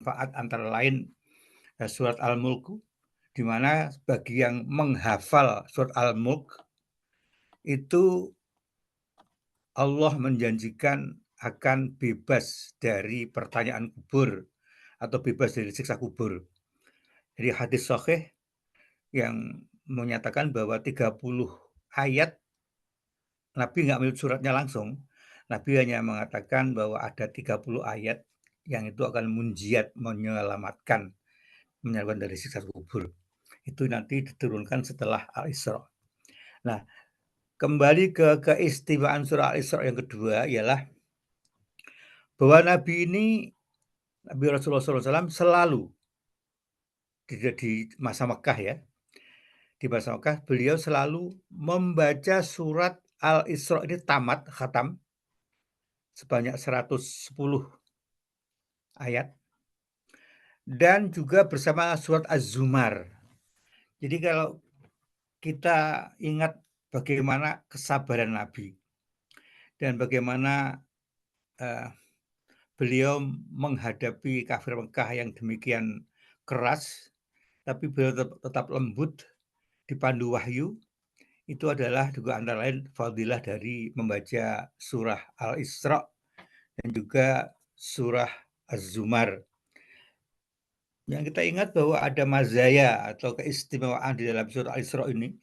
bermanfaat antara lain surat Al-Mulk, di mana bagi yang menghafal surat Al-Mulk itu Allah menjanjikan akan bebas dari pertanyaan kubur atau bebas dari siksa kubur. Jadi hadis sahih yang menyatakan bahwa 30 ayat Nabi nggak menyebut suratnya langsung. Nabi hanya mengatakan bahwa ada 30 ayat yang itu akan munjiat menyelamatkan dari siksa kubur. Itu nanti diturunkan setelah Al-Isra. Nah, kembali ke keistimewaan surah Al-Isra yang kedua ialah bahwa Nabi ini, Nabi Rasulullah SAW selalu di masa Mekah ya, di masa Mekah beliau selalu membaca surat Al-Isra ini tamat, khatam, sebanyak 110 ayat, dan juga bersama surat Az-Zumar. Jadi kalau kita ingat bagaimana kesabaran Nabi dan bagaimana beliau menghadapi kafir Mekah yang demikian keras, tapi beliau tetap lembut, dipandu wahyu, itu adalah juga antara lain fadilah dari membaca surah Al-Isra dan juga surah Az-Zumar. Yang kita ingat bahwa ada mazaya atau keistimewaan di dalam surah Al-Isra ini,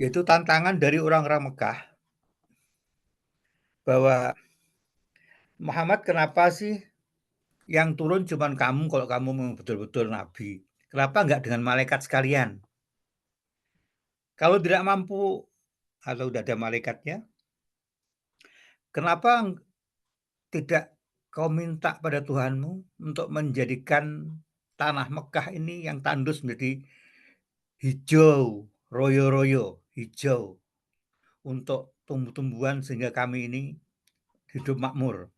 yaitu tantangan dari orang-orang Mekah bahwa Muhammad, kenapa sih yang turun cuman kamu kalau kamu memang betul-betul nabi? Kenapa enggak dengan malaikat sekalian? Kalau tidak mampu atau tidak ada malaikatnya, kenapa tidak kau minta pada Tuhanmu untuk menjadikan tanah Mekah ini yang tandus menjadi hijau, royo-royo, hijau, untuk tumbuh-tumbuhan sehingga kami ini hidup makmur.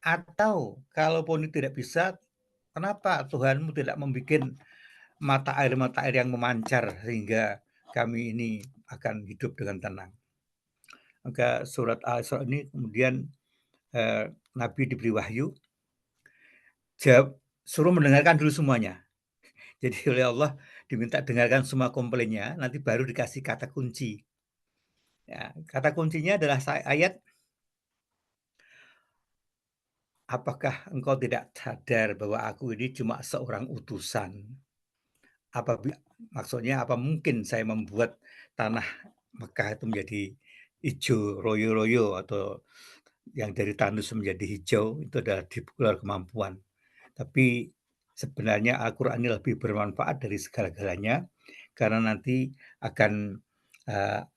Atau kalaupun tidak bisa, kenapa Tuhanmu tidak membuat mata air yang memancar sehingga kami ini akan hidup dengan tenang. Maka surat Al-Isra ini kemudian Nabi diberi wahyu, suruh mendengarkan dulu semuanya. Jadi oleh Allah diminta dengarkan semua komplainnya, nanti baru dikasih kata kunci. Ya, kata kuncinya adalah ayat, apakah engkau tidak sadar bahwa aku ini cuma seorang utusan? Maksudnya apa mungkin saya membuat tanah Mekah itu menjadi hijau royo-royo atau yang dari tandus menjadi hijau, itu adalah di luar kemampuan. Tapi sebenarnya Al-Quran ini lebih bermanfaat dari segala-galanya karena nanti akan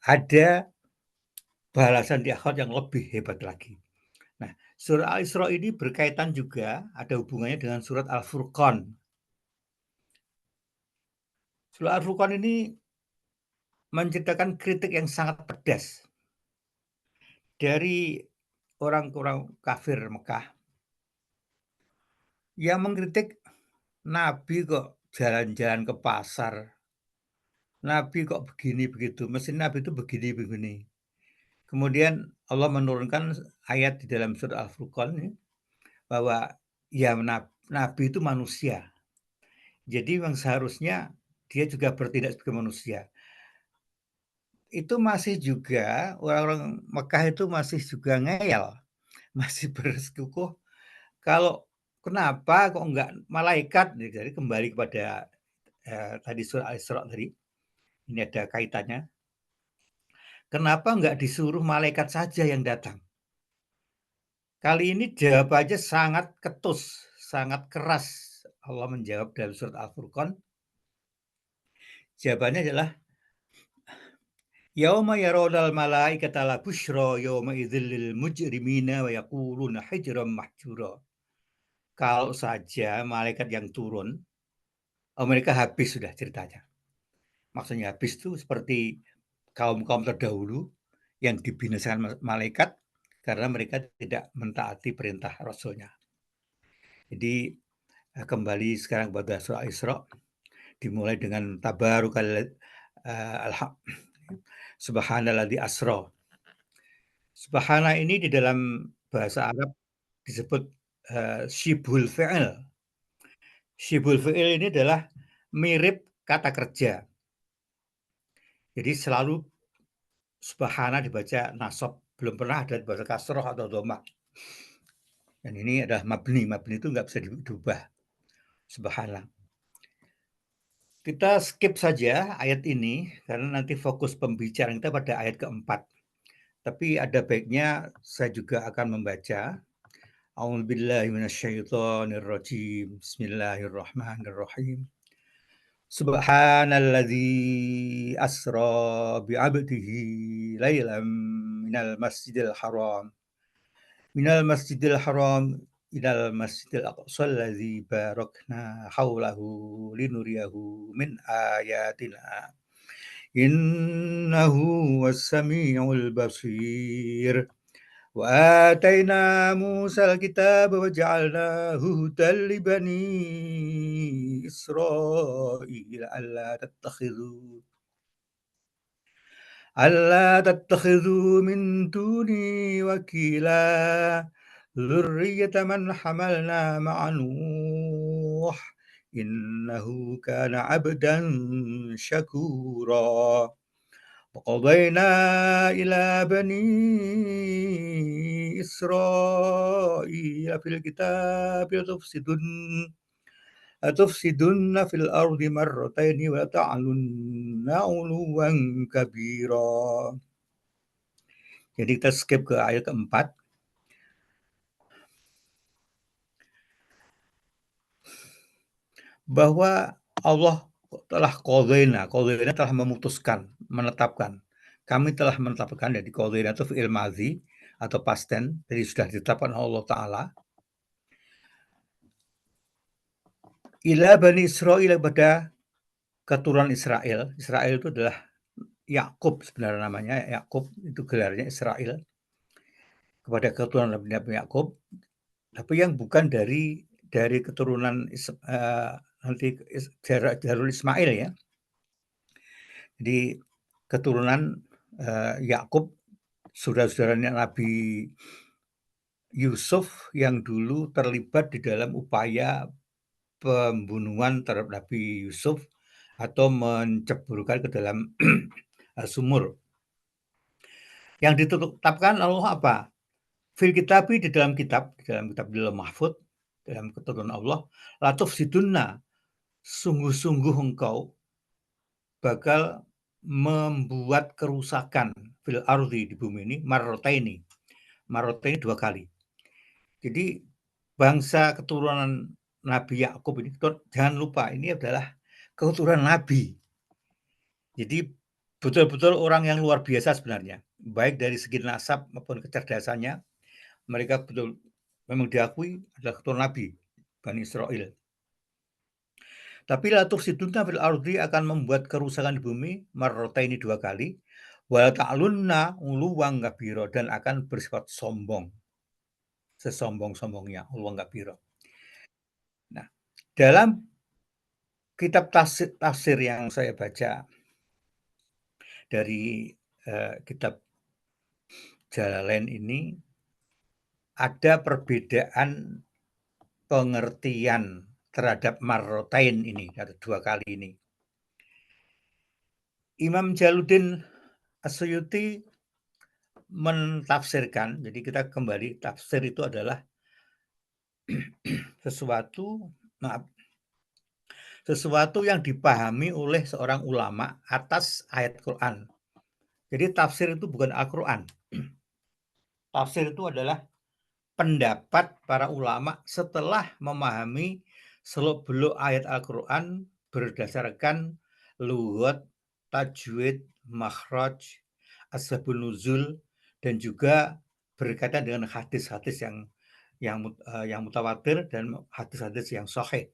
ada balasan di akhirat yang lebih hebat lagi. Nah, surah Al-Isra ini berkaitan juga, ada hubungannya dengan surat Al-Furqan. Surah Al-Furqan ini menceritakan kritik yang sangat pedas dari orang-orang kafir Mekah yang mengkritik Nabi kok jalan-jalan ke pasar, Nabi kok begini begitu, mesti Nabi itu begini-begini. Kemudian Allah menurunkan ayat di dalam surah Al-Furqan ini bahwa ya Nabi itu manusia. Jadi memang seharusnya dia juga bertindak sebagai manusia. Itu masih juga orang-orang Mekah itu masih juga ngeyel, masih bersikukuh kalau kenapa kok enggak malaikat. Jadi kembali kepada tadi surah Al-Isra tadi, ini ada kaitannya. Kenapa enggak disuruh malaikat saja yang datang? Kali ini jawabannya sangat ketus, sangat keras. Allah menjawab dalam surat Al-Furqan. Jawabannya adalah yauma yarawna al-malaikata la busyra yauma idzil lil mujrimina wa yaquluna hijran mahjura. Kalau saja malaikat yang turun, mereka habis sudah ceritanya. Maksudnya habis itu seperti kaum-kaum terdahulu yang dibinasakan malaikat karena mereka tidak mentaati perintah Rasulnya. Jadi kembali sekarang pada surah Isra, dimulai dengan tabarukal subhanalladzi asra. Subhana ini di dalam bahasa Arab disebut syibhul fi'il. Syibhul fi'il ini adalah mirip kata kerja. Jadi selalu subhana dibaca nasab, belum pernah ada dibaca kasroh atau dhammah. Dan ini adalah mabni, mabni itu nggak bisa diubah, subhana. Kita skip saja ayat ini, karena nanti fokus pembicaraan kita pada ayat keempat. Tapi ada baiknya saya juga akan membaca. A'udzubillahi minasyaitonirrajim. Bismillahirrahmanirrahim. Subhanalladzi asra bi'abdihi lailan minal masjidil haram ilal masjidil aqsal ladzi barakna haulahu linuriyahu min ayatina innahu was-sami'ul basir. وآتينا موسى الكتاب وجعلناه هدى لبني إسرائيل ألا تتخذوا من دوني وكيلا ذرية من حملنا مع نوح إنه كان عبدا شكورا وقضينا إلى بني إسرائيل في الكتاب لتفسدن في الأرض مرتين ولتعلن علوا كبيرا. Jadi kita skip ke ayat keempat. Bahwa Allah telah qadhaina telah memutuskan, menetapkan. Kami telah menetapkan, jadi qadhaina itu fi'il madhi atau past tense, jadi sudah ditetapkan Allah Ta'ala. Ila Bani Israel, kepada keturunan Israel. Israel itu adalah Yakub sebenarnya namanya, Yakub itu gelarnya Israel. Kepada keturunan Nabi Yakub, tapi yang bukan dari keturunan nanti Darul Ismail ya. Jadi keturunan Yakub, saudara-saudaranya Nabi Yusuf yang dulu terlibat di dalam upaya pembunuhan terhadap Nabi Yusuf atau menceburkan ke dalam sumur. Yang ditetapkan Allah apa? Fil kitabi, di dalam kitab di dalam mahfud, dalam keturunan Allah, latuf sidunna, sungguh-sungguh engkau bakal membuat kerusakan fil ardi, di bumi ini, marrotaini dua kali. Jadi bangsa keturunan Nabi Yakub ini, jangan lupa ini adalah keturunan Nabi. Jadi betul-betul orang yang luar biasa sebenarnya, baik dari segi nasab maupun kecerdasannya. Mereka betul memang diakui adalah keturunan Nabi, Bani Israel. Tapi latufsiduna fil ardi, akan membuat kerusakan di bumi, marrotaini dua kali, wa ta'lunna uluwan kabira, dan akan bersifat sombong, sesombong-sombongnya, uluwan kabira. Nah, dalam kitab tafsir yang saya baca dari kitab Jalalain ini, ada perbedaan pengertian terhadap marrotain ini, ada dua kali ini. Imam Jalaluddin As-Suyuti mentafsirkan, jadi kita kembali, tafsir itu adalah sesuatu yang dipahami oleh seorang ulama atas ayat Quran. Jadi tafsir itu bukan Al-Quran. Tafsir itu adalah pendapat para ulama setelah memahami seluk-beluk ayat Al-Quran berdasarkan lughat, tajwid, makhraj, asbabun nuzul, dan juga berkaitan dengan hadis-hadis yang mutawatir dan hadis-hadis yang sahih.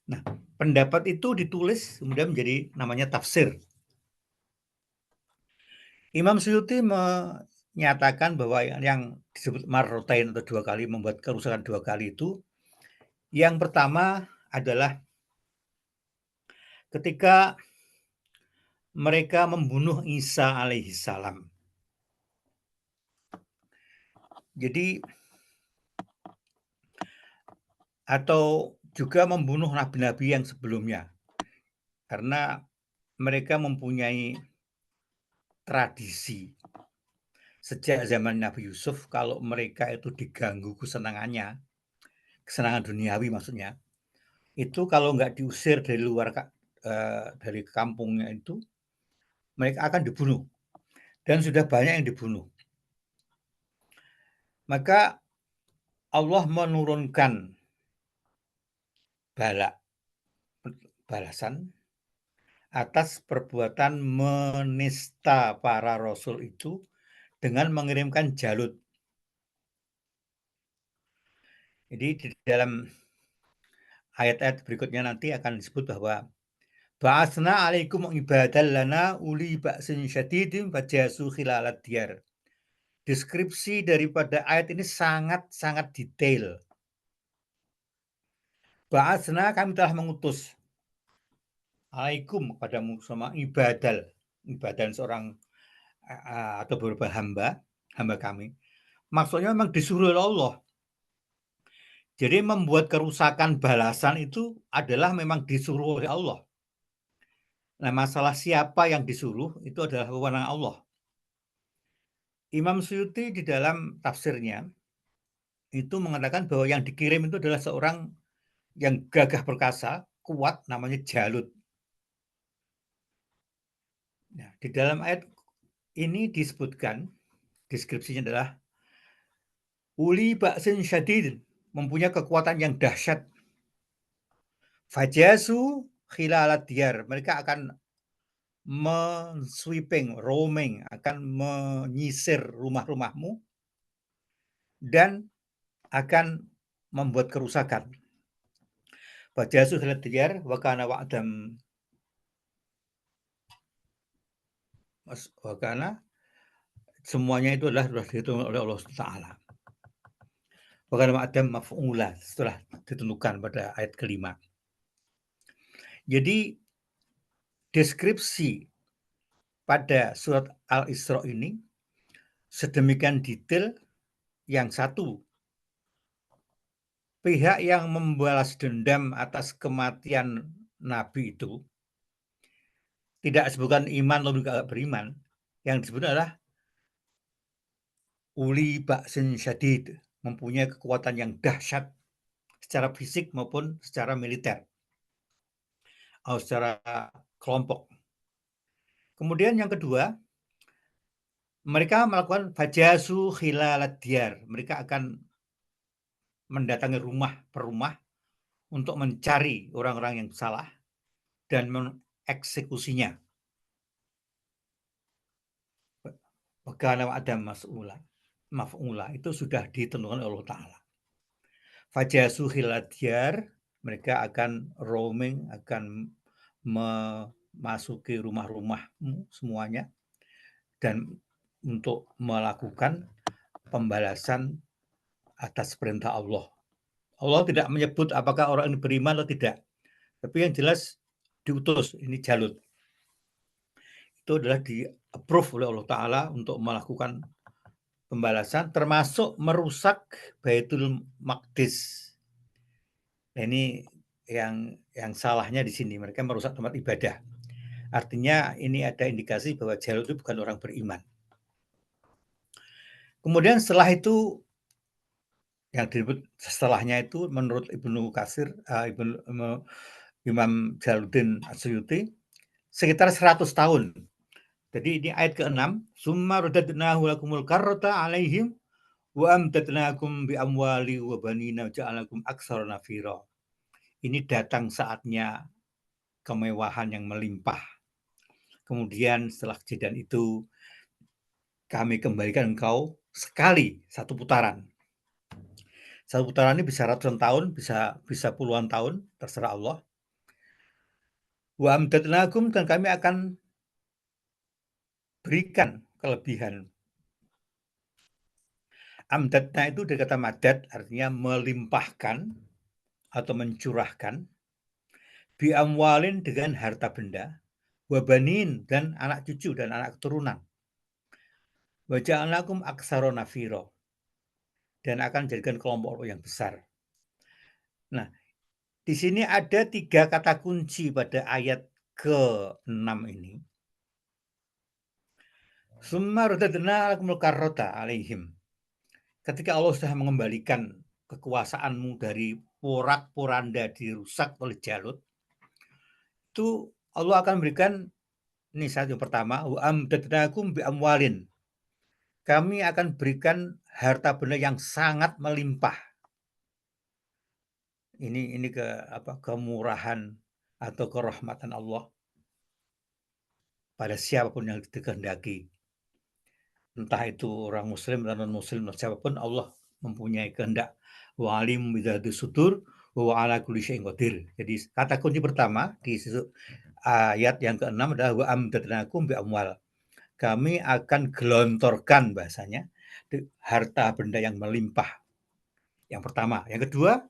Nah, pendapat itu ditulis kemudian menjadi namanya tafsir. Imam Suyuti menyatakan bahwa yang disebut marrotain atau dua kali, membuat kerusakan dua kali itu, yang pertama adalah ketika mereka membunuh Isa alaihissalam. Jadi atau juga membunuh nabi-nabi yang sebelumnya, karena mereka mempunyai tradisi sejak zaman Nabi Yusuf kalau mereka itu diganggu kesenangannya, kesenangan duniawi maksudnya, itu kalau nggak diusir dari luar dari kampungnya itu, mereka akan dibunuh dan sudah banyak yang dibunuh. Maka Allah menurunkan balasan atas perbuatan menista para rasul itu dengan mengirimkan Jalut. Jadi di dalam ayat-ayat berikutnya nanti akan disebut bahwa ba'atsna 'alaikum ibadan lana uli ba'sin syadidin fajasu khilalad diyar. Deskripsi daripada ayat ini sangat-sangat detail. Ba'atsna, kami telah mengutus 'alaikum kepadamu sama ibadal. Ibadan seorang atau beberapa hamba kami. Maksudnya memang disuruh oleh Allah. Jadi membuat kerusakan balasan itu adalah memang disuruh oleh Allah. Nah, masalah siapa yang disuruh itu adalah wewenang Allah. Imam Suyuti di dalam tafsirnya itu mengatakan bahwa yang dikirim itu adalah seorang yang gagah perkasa, kuat, namanya Jalut. Nah, di dalam ayat ini disebutkan, deskripsinya adalah uli ba'sin syadid, mempunyai kekuatan yang dahsyat. Fajasu khilalat diyar, mereka akan sweeping, roaming, akan menyisir rumah-rumahmu dan akan membuat kerusakan. Fajasu khilalat diyar wa kana wa'dam wa kana, semuanya itu adalah sudah dihitung oleh Allah Taala. Wa kana wa'dam maf'ula, setelah ditentukan pada ayat kelima. Jadi deskripsi pada surat Al-Isra ini sedemikian detail, yang satu pihak yang membalas dendam atas kematian Nabi itu tidak disebutkan iman lalu juga beriman. Yang disebut adalah uli ba'sin syadid, mempunyai kekuatan yang dahsyat secara fisik maupun secara militer atau secara kelompok. Kemudian yang kedua, mereka melakukan fajasu khilalad diyar. Mereka akan mendatangi rumah per rumah untuk mencari orang-orang yang salah dan mengeksekusinya. Wakana ada maf'ula itu sudah ditentukan oleh Allah Ta'ala. Fajasu khiladiyar, mereka akan roaming, akan memasuki rumah-rumahmu semuanya dan untuk melakukan pembalasan atas perintah Allah. Allah tidak menyebut apakah orang ini beriman atau tidak, tapi yang jelas diutus, ini Jalut. Itu adalah di-approve oleh Allah Ta'ala untuk melakukan pembalasan, termasuk merusak Baitul Maqdis. Nah, ini yang salahnya di sini, mereka merusak tempat ibadah. Artinya ini ada indikasi bahwa Jalut itu bukan orang beriman. Kemudian setelah itu, yang disebut setelahnya itu menurut Ibnu Katsir, Imam Jalaluddin As-Suyuti, sekitar 100 tahun. Jadi ini ayat ke-6, summa radadnahu lakumul karrata 'alaihim wa amdadnakum bi amwali wa banina ja'alakum aktsara nafira. Ini datang saatnya kemewahan yang melimpah. Kemudian setelah kejadian itu kami kembalikan engkau sekali, satu putaran. Satu putaran ini bisa ratusan tahun, bisa puluhan tahun, terserah Allah. Wa amdadnakum, dan kami akan berikan kelebihan. Amdadna itu dari kata madad, artinya melimpahkan atau mencurahkan. Bi amwalin, dengan harta benda. Wabanin, dan anak cucu dan anak keturunan. Wa ja'alnakum aktsara nafira, dan akan menjadikan kelompok yang besar. Nah, di sini ada 3 kata kunci pada ayat ke-6 ini. Summa radadnal karrata 'alaihim. Ketika Allah sudah mengembalikan kekuasaanmu dari porak-poranda dirusak oleh Jalut, itu Allah akan berikan ini satu yang pertama, wa amdadnakum bi amwalin. Kami akan berikan harta benda yang sangat melimpah. Ini kemurahan atau kerahmatan Allah pada siapapun yang dikehendaki. Entah itu orang muslim dan non-muslim, siapapun Allah mempunyai kehendak. Wa alim bidzati sudur wa ala kulli syai'in qadir. Jadi kata kunci pertama di ayat yang ke-6 adalah wa amdadnakum bi amwal. Kami akan gelontorkan bahasanya harta benda yang melimpah. Yang pertama, yang kedua,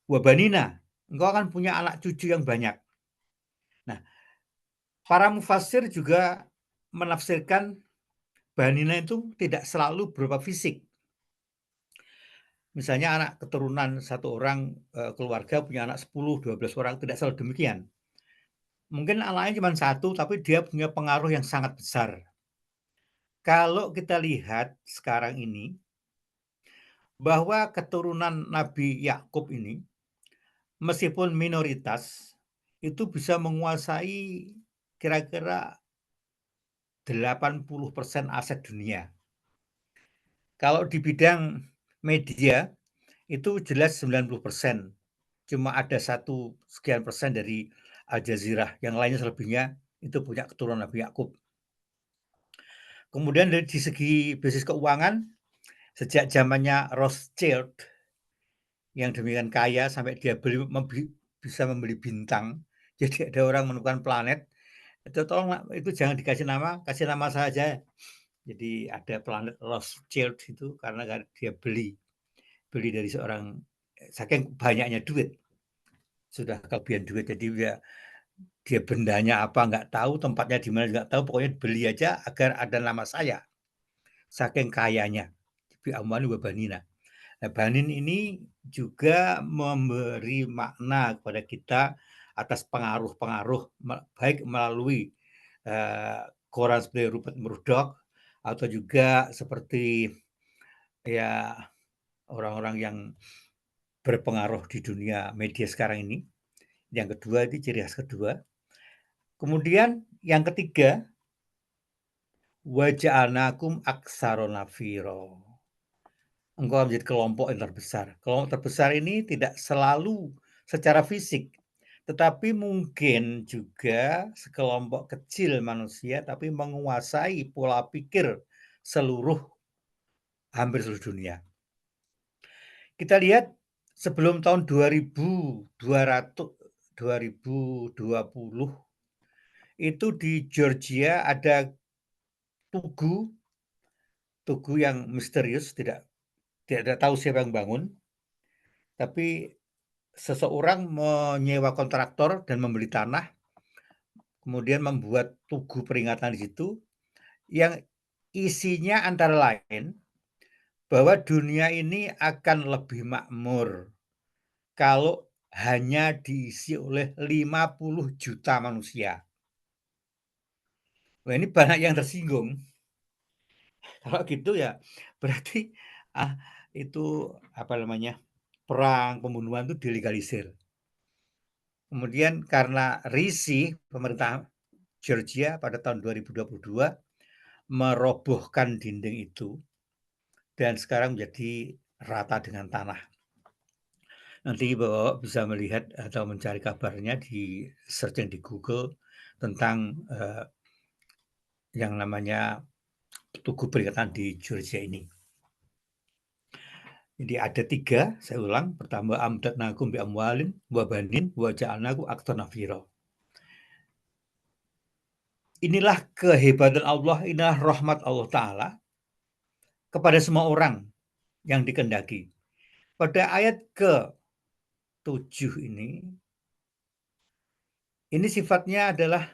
wa banina. Engkau akan punya anak cucu yang banyak. Nah, para mufassir juga menafsirkan banina itu tidak selalu berupa fisik. Misalnya anak keturunan satu orang keluarga punya anak 10, 12 orang, tidak selalu demikian. Mungkin anaknya cuma satu, tapi dia punya pengaruh yang sangat besar. Kalau kita lihat sekarang ini, bahwa keturunan Nabi Yakub ini, meskipun minoritas, itu bisa menguasai kira-kira 80% aset dunia. Kalau di bidang media, itu jelas 90%. Cuma ada 1 sekian persen dari Al Jazeera, yang lainnya selebihnya itu punya keturunan Nabi Yakub. Kemudian dari segi bisnis keuangan, sejak zamannya Rothschild yang demikian kaya sampai dia bisa membeli bintang. Jadi ada orang menemukan planet, itu tolong itu jangan dikasih nama, kasih nama saja. Jadi ada planet Rothschild itu karena dia beli dari seorang, saking banyaknya duit, sudah kelebihan duit, jadi dia bendanya apa nggak tahu, tempatnya di mana nggak tahu, pokoknya beli aja agar ada nama saya, saking kayanya. Bi amwalin wa banina. Nah, banin ini juga memberi makna kepada kita atas pengaruh-pengaruh baik melalui koran seperti Rupert Murdoch atau juga seperti ya orang-orang yang berpengaruh di dunia media sekarang ini. Yang kedua, itu ciri khas kedua. Kemudian yang ketiga, wa ja'alnakum aktsara nafira. Engkau menjadi kelompok yang terbesar. Kelompok terbesar ini tidak selalu secara fisik, tetapi mungkin juga sekelompok kecil manusia, tapi menguasai pola pikir hampir seluruh dunia. Kita lihat sebelum tahun 2020 itu di Georgia ada tugu yang misterius, tidak tahu siapa yang bangun, tapi seseorang menyewa kontraktor dan membeli tanah, kemudian membuat tugu peringatan di situ, yang isinya antara lain bahwa dunia ini akan lebih makmur kalau hanya diisi oleh 50 juta manusia. Wah, ini banyak yang tersinggung. Kalau gitu ya berarti itu perang, pembunuhan itu dilegalisir. Kemudian karena risih, pemerintah Georgia pada tahun 2022 merobohkan dinding itu dan sekarang menjadi rata dengan tanah. Nanti Bapak bisa melihat atau mencari kabarnya di searching di Google tentang yang namanya tugu peringatan di Georgia ini. Jadi ada 3, saya ulang. Pertama, amdatnakum bi amwalin wa banin wa ja'alnakum aktsara nafira. Inilah kehebatan Allah, inilah rahmat Allah Ta'ala kepada semua orang yang dikehendaki. Pada ayat ke-7 ini sifatnya adalah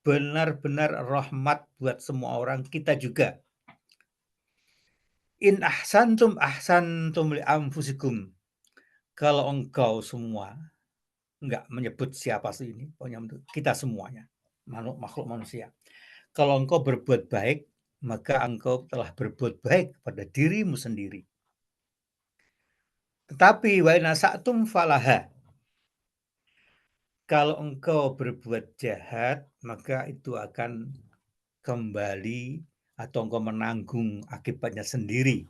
benar-benar rahmat buat semua orang, kita juga. In ahsantum li anfusikum. Kalau engkau semua, enggak menyebut siapa sih ini, pokoknya untuk kita semuanya, makhluk manusia. Kalau engkau berbuat baik, maka engkau telah berbuat baik pada dirimu sendiri. Tetapi wa in asa'tum falaha. Kalau engkau berbuat jahat, maka itu akan kembali atau engkau menanggung akibatnya sendiri.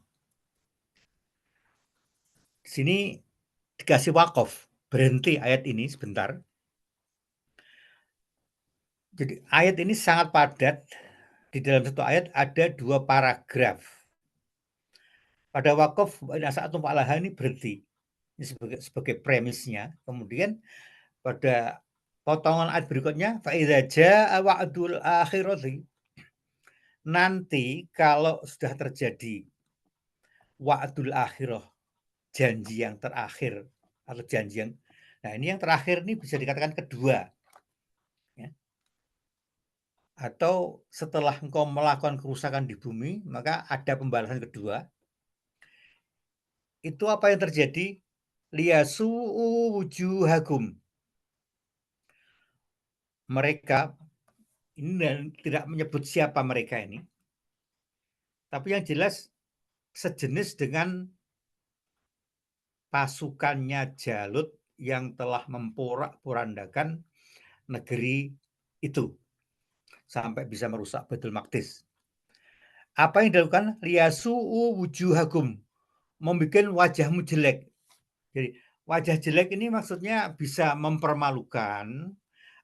Di sini dikasih wakaf, berhenti ayat ini sebentar. Jadi ayat ini sangat padat. Di dalam satu ayat ada 2 paragraf. Pada wakaf atau falaha ini berhenti. Ini sebagai premisnya. Kemudian pada potongan ayat berikutnya, fa idza jaa wa'dul akhirati. Nanti kalau sudah terjadi wa'dul akhirah, janji yang terakhir atau janji yang, nah ini yang terakhir ini bisa dikatakan kedua, ya. Atau setelah engkau melakukan kerusakan di bumi, maka ada pembalasan kedua. Itu apa yang terjadi? Liyasu'u wujuhakum. Mereka ini dan tidak menyebut siapa mereka ini. Tapi yang jelas sejenis dengan pasukannya Jalut yang telah memporak-porandakan negeri itu sampai bisa merusak Baitul Maqdis. Apa yang dilakukan? Liyasu'u wujuhakum, membuat wajahmu jelek. Jadi wajah jelek ini maksudnya bisa mempermalukan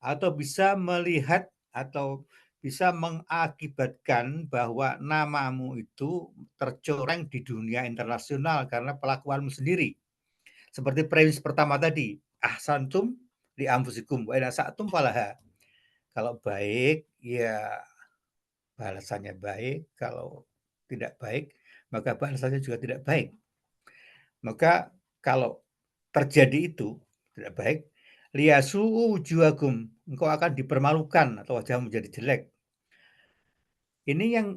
atau bisa melihat atau bisa mengakibatkan bahwa namamu itu tercoreng di dunia internasional karena pelakuanmu sendiri. Seperti premis pertama tadi, ahsantum li anfusikum wa in asa'tum falaha. Kalau baik ya balasannya baik, kalau tidak baik maka balasannya juga tidak baik. Maka kalau terjadi itu tidak baik, liyasu'u wujuhakum, engkau akan dipermalukan atau wajahmu menjadi jelek. Ini yang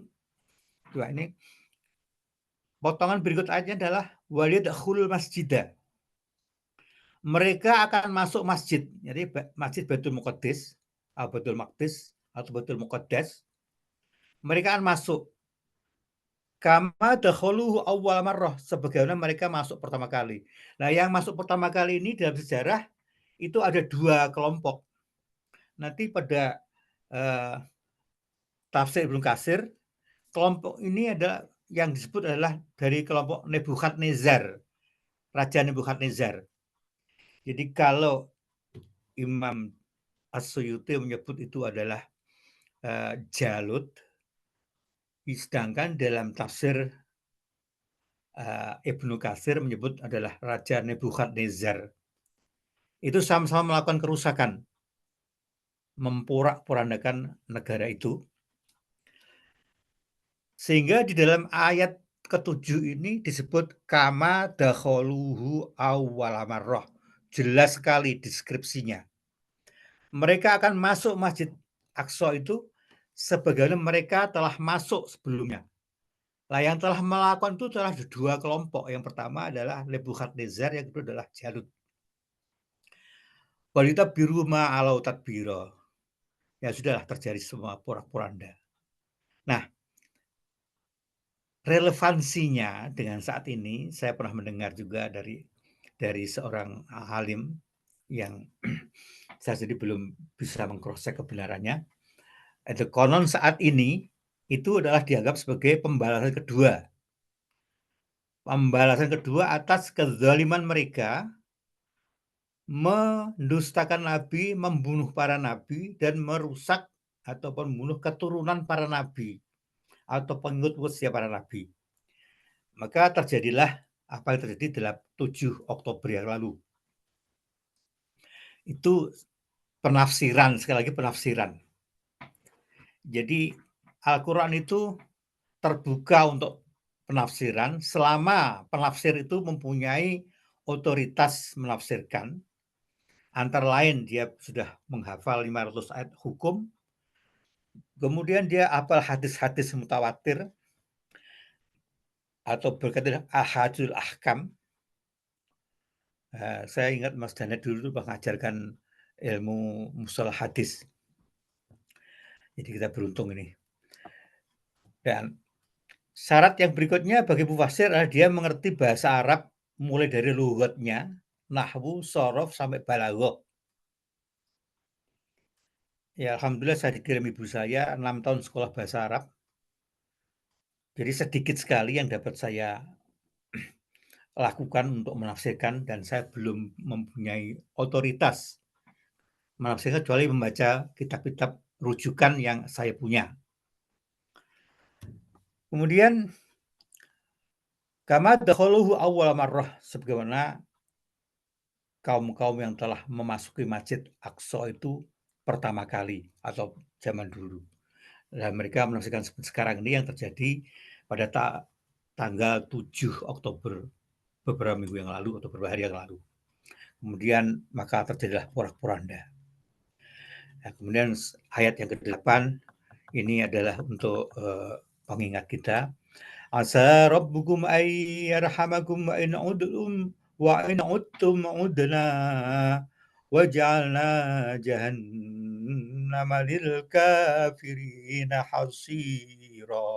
ini potongan berikut ayatnya adalah waliyadkhulul masjidah. Mereka akan masuk masjid. Jadi masjid Baitul Muqaddis, Baitul Maqdis atau Baitul Muqaddas. Mereka akan masuk kama dakhuluhu awwal marrah, sebagaimana mereka masuk pertama kali. Nah, yang masuk pertama kali ini dalam sejarah itu ada 2 kelompok. Nanti pada tafsir Ibnu Katsir, kelompok ini adalah yang disebut adalah dari kelompok Nebukadnezar, Raja Nebukadnezar. Jadi kalau Imam As-Suyuti menyebut itu adalah Jalut, sedangkan dalam tafsir Ibnu Katsir menyebut adalah Raja Nebukadnezar. Itu sama-sama melakukan kerusakan, memporak-porandakan negara itu. Sehingga di dalam ayat ke-7 ini disebut kama dakholuhu awwala marrah. Jelas sekali deskripsinya. Mereka akan masuk Masjid Aqsa itu sebagaimana mereka telah masuk sebelumnya. Nah, yang telah melakukan itu adalah 2 kelompok. Yang pertama adalah Nebukadnezar, yang kedua adalah Jalut. Walita biru ma'alau tadbiro. Ya sudahlah, terjadi semua porak-poranda. Nah, relevansinya dengan saat ini, saya pernah mendengar juga dari seorang alim yang saya sendiri belum bisa meng-cross-check kebenarannya. Itu konon saat ini itu adalah dianggap sebagai pembalasan kedua. Pembalasan kedua atas kezaliman mereka mendustakan nabi, membunuh para nabi, dan merusak ataupun membunuh keturunan para nabi atau pengikut usia para nabi. Maka terjadilah apa yang terjadi dalam 7 Oktober yang lalu. Itu penafsiran, sekali lagi penafsiran. Jadi Al-Quran itu terbuka untuk penafsiran selama penafsir itu mempunyai otoritas menafsirkan. Antara lain dia sudah menghafal 500 ayat hukum, kemudian dia hafal hadis-hadis mutawatir, atau berkaitan dengan ahadul ahkam. Saya ingat Mas Dana dulu tuh mengajarkan ilmu mustalah hadis. Jadi kita beruntung ini. Dan syarat yang berikutnya bagi mufasir adalah dia mengerti bahasa Arab mulai dari lughatnya, nahwu, shorof, sampai balaghah. Ya alhamdulillah saya dikirim ibu saya 6 tahun sekolah bahasa Arab. Jadi sedikit sekali yang dapat saya lakukan untuk menafsirkan dan saya belum mempunyai otoritas menafsirkan kecuali membaca kitab-kitab rujukan yang saya punya. Kemudian kama dakhaluhu awwal marrah, sebagaimana kaum-kaum yang telah memasuki Masjid Aqsa itu pertama kali atau zaman dulu. Dan mereka menafsirkan seperti sekarang ini yang terjadi pada tanggal 7 Oktober beberapa minggu yang lalu atau beberapa hari yang lalu. Kemudian maka terjadilah porak-poranda. Nah, kemudian ayat yang ke-8 ini adalah untuk pengingat kita. Asa rabbukum ay yarhamakum wa in udtum udna waj'alna jahannama lil kafirina hasira.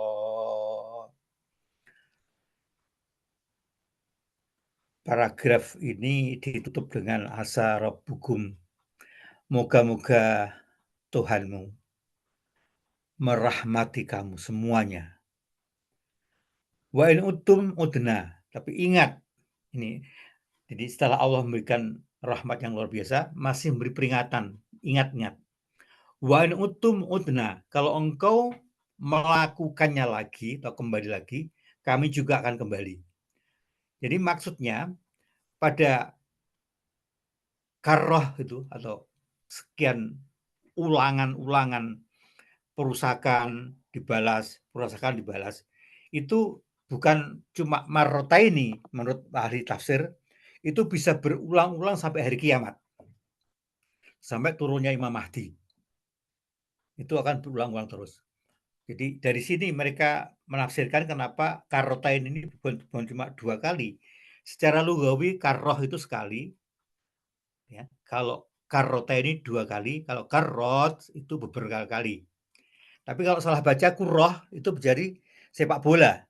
Paragraf ini ditutup dengan asa rabbukum. Moga-moga Tuhanmu merahmati kamu semuanya. Wa in uttum udna. Tapi ingat, ini jadi setelah Allah memberikan rahmat yang luar biasa, masih memberi peringatan. Ingat-ingat. Wa in uttum udna. Kalau engkau melakukannya lagi atau kembali lagi, kami juga akan kembali. Jadi maksudnya pada karroh itu atau sekian ulangan-ulangan perusakan dibalas, itu bukan cuma marrotaini menurut ahli tafsir, itu bisa berulang-ulang sampai hari kiamat. Sampai turunnya Imam Mahdi. Itu akan berulang-ulang terus. Jadi dari sini mereka menafsirkan kenapa karrotain ini bukan cuma 2 kali. Secara lugawi karroh itu sekali, ya. Kalau karrotain ini 2 kali, kalau karrot itu beberapa kali. Tapi kalau salah baca kurroh itu menjadi sepak bola.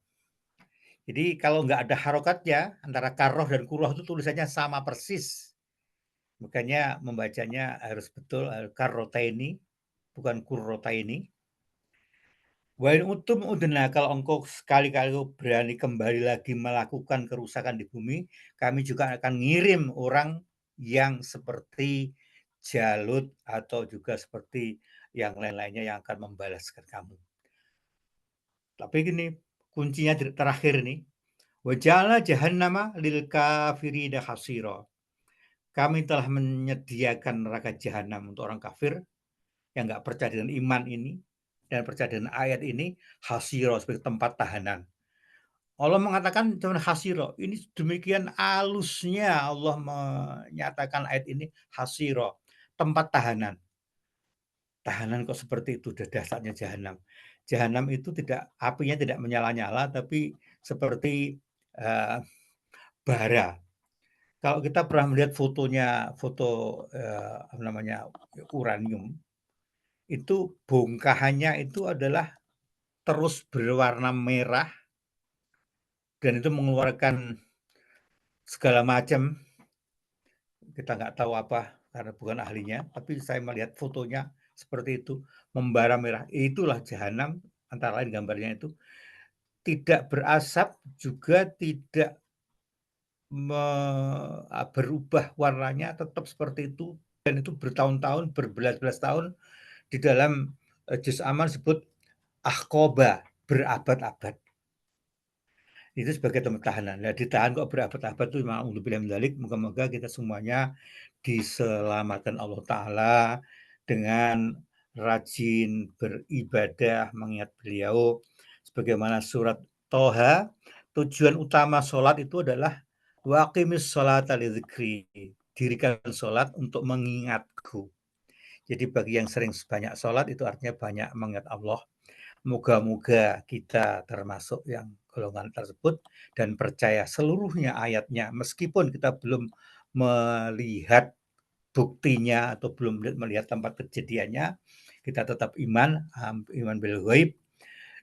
Jadi kalau nggak ada harokatnya antara karroh dan kurroh itu tulisannya sama persis. Makanya membacanya harus betul karrotaini bukan kurrotaini. Wa in uttum udna, kalau engkau sekali-kali berani kembali lagi melakukan kerusakan di bumi, kami juga akan ngirim orang yang seperti Jalut atau juga seperti yang lain-lainnya yang akan membalaskan kamu. Tapi gini, kuncinya terakhir nih, wa ja'alna jahannama lil kafirina hasira. Kami telah menyediakan neraka jahanam untuk orang kafir yang nggak percaya dengan iman ini dan percaya dengan ayat ini, hasira sebagai tempat tahanan. Allah mengatakan cuman hasira. Ini demikian alusnya Allah menyatakan ayat ini hasira, tempat tahanan. Tahanan kok seperti itu, udah dasarnya jahanam. Jahanam itu apinya tidak menyala-nyala, tapi seperti uh, bara. Kalau kita pernah melihat foto apa namanya uranium, itu bongkahannya itu adalah terus berwarna merah dan itu mengeluarkan segala macam. Kita nggak tahu apa karena bukan ahlinya, tapi saya melihat fotonya seperti itu, membara merah. Itulah jahanam, antara lain gambarnya itu. Tidak berasap, juga tidak berubah warnanya, tetap seperti itu. Dan itu bertahun-tahun, berbelas-belas tahun di dalam juz aman disebut ahqoba, berabad-abad. Itu sebagai tempat tahanan. Nah, ditahan kok berabad-abad itu na'udzubillah min dzalik. Moga-moga kita semuanya diselamatkan Allah Ta'ala dengan rajin beribadah mengingat beliau. Sebagaimana surat Toha, tujuan utama sholat itu adalah waqimis sholata lidzikri. Dirikan sholat untuk mengingatku. Jadi bagi yang sering banyak sholat itu artinya banyak mengingat Allah. Moga-moga kita termasuk yang golongan tersebut dan percaya seluruhnya ayatnya, meskipun kita belum melihat buktinya atau belum melihat tempat kejadiannya, kita tetap iman, iman bil ghaib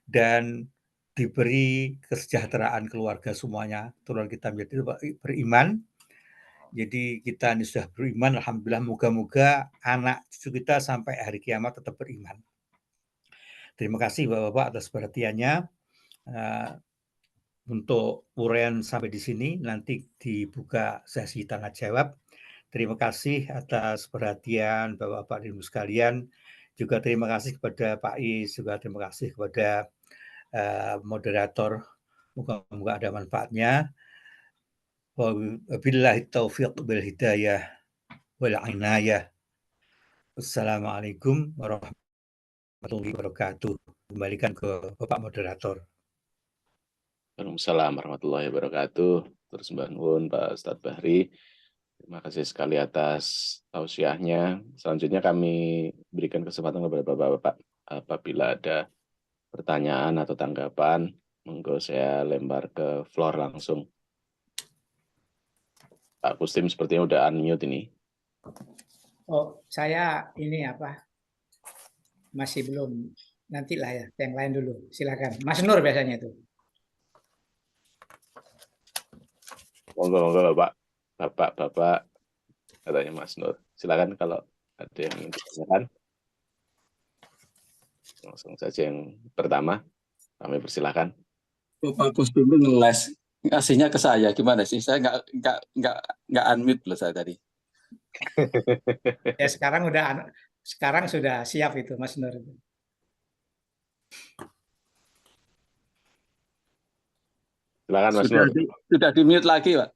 dan diberi kesejahteraan keluarga semuanya, keturunan kita menjadi beriman. Jadi kita ini sudah beriman, alhamdulillah, moga-moga anak cucu kita sampai hari kiamat tetap beriman. Terima kasih Bapak-bapak atas perhatiannya. Untuk uraian sampai di sini, nanti dibuka sesi tanya jawab. Terima kasih atas perhatian Bapak-bapak dan Ibu sekalian. Juga terima kasih kepada Pak Is, juga terima kasih kepada moderator. Moga-moga ada manfaatnya. Wabillahi taufiq wal hidayah wal inayah. Wassalamualaikum warahmatullahi wabarakatuh. Kembalikan ke Bapak moderator. Waalaikumsalam warahmatullahi wabarakatuh. Terus Mbak Nuwun, Pak Ustadz Bahri. Terima kasih sekali atas tausiahnya. Selanjutnya kami berikan kesempatan kepada Bapak-Bapak. Apabila ada pertanyaan atau tanggapan, monggo saya lempar ke floor langsung. Pak Kustim sepertinya udah unmute ini. Oh, saya ini masih belum. Nantilah ya, yang lain dulu. Silakan. Mas Nur biasanya itu. Monggo Bapak, katanya Mas Nur. Silakan kalau ada yang ingin ditanyakan. Langsung saja yang pertama, kami persilakan. Pak Kustum itu ngeles, ngasihnya ke saya gimana sih? Saya nggak unmute loh saya tadi. Ya sekarang sudah siap itu Mas Nur. Silakan Mas Nur. Sudah di mute lagi, Pak.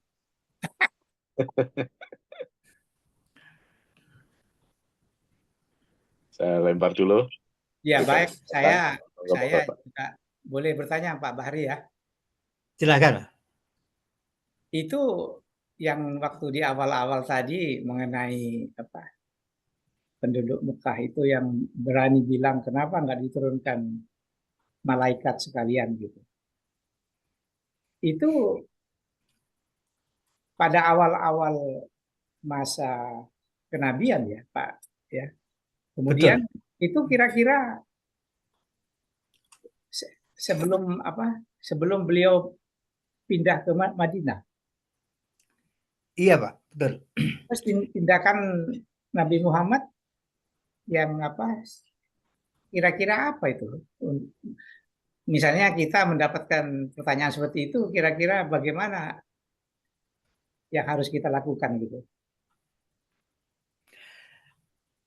Saya lempar dulu. Ya baik, saya juga boleh bertanya Pak Bahri ya. Silakan. Itu yang waktu di awal-awal tadi mengenai penduduk Mekah itu yang berani bilang kenapa nggak diturunkan malaikat sekalian gitu. Itu pada awal-awal masa kenabian ya Pak ya. Kemudian itu kira-kira sebelum beliau pindah ke Madinah. Iya Pak, betul. Terus tindakan Nabi Muhammad yang kira-kira apa itu? Misalnya kita mendapatkan pertanyaan seperti itu, kira-kira bagaimana yang harus kita lakukan gitu?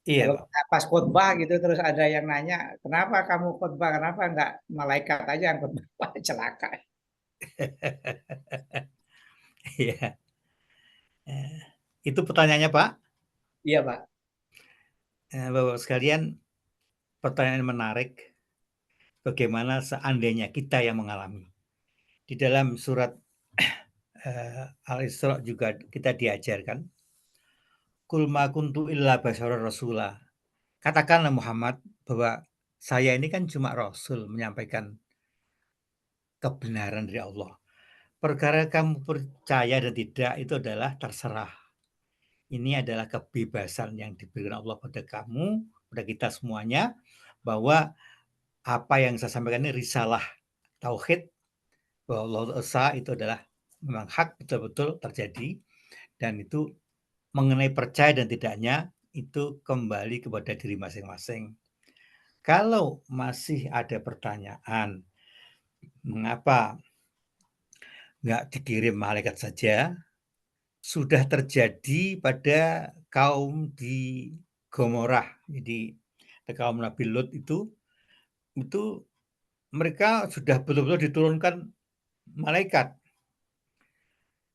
Iya, kalau pas khotbah gitu terus ada yang nanya, kenapa kamu khotbah, kenapa nggak malaikat aja yang khotbah? Celaka. Iya. Itu pertanyaannya Pak? Iya Pak. Bapak sekalian, pertanyaan menarik. Bagaimana seandainya kita yang mengalami? Di dalam surat Al-Isra juga kita diajarkan, Qul ma kuntu illa basyarar rasula. Katakanlah Muhammad bahwa saya ini kan cuma rasul menyampaikan kebenaran dari Allah. Perkara kamu percaya dan tidak itu adalah terserah. Ini adalah kebebasan yang diberikan Allah pada kamu, pada kita semuanya, bahwa apa yang saya sampaikan ini risalah tauhid, bahwa Allah Esa itu adalah memang hak betul-betul terjadi, dan itu mengenai percaya dan tidaknya itu kembali kepada diri masing-masing. Kalau masih ada pertanyaan, mengapa nggak dikirim malaikat saja? Sudah terjadi pada kaum di Gomorrah. Jadi kaum Nabi Lut itu mereka sudah betul-betul diturunkan malaikat.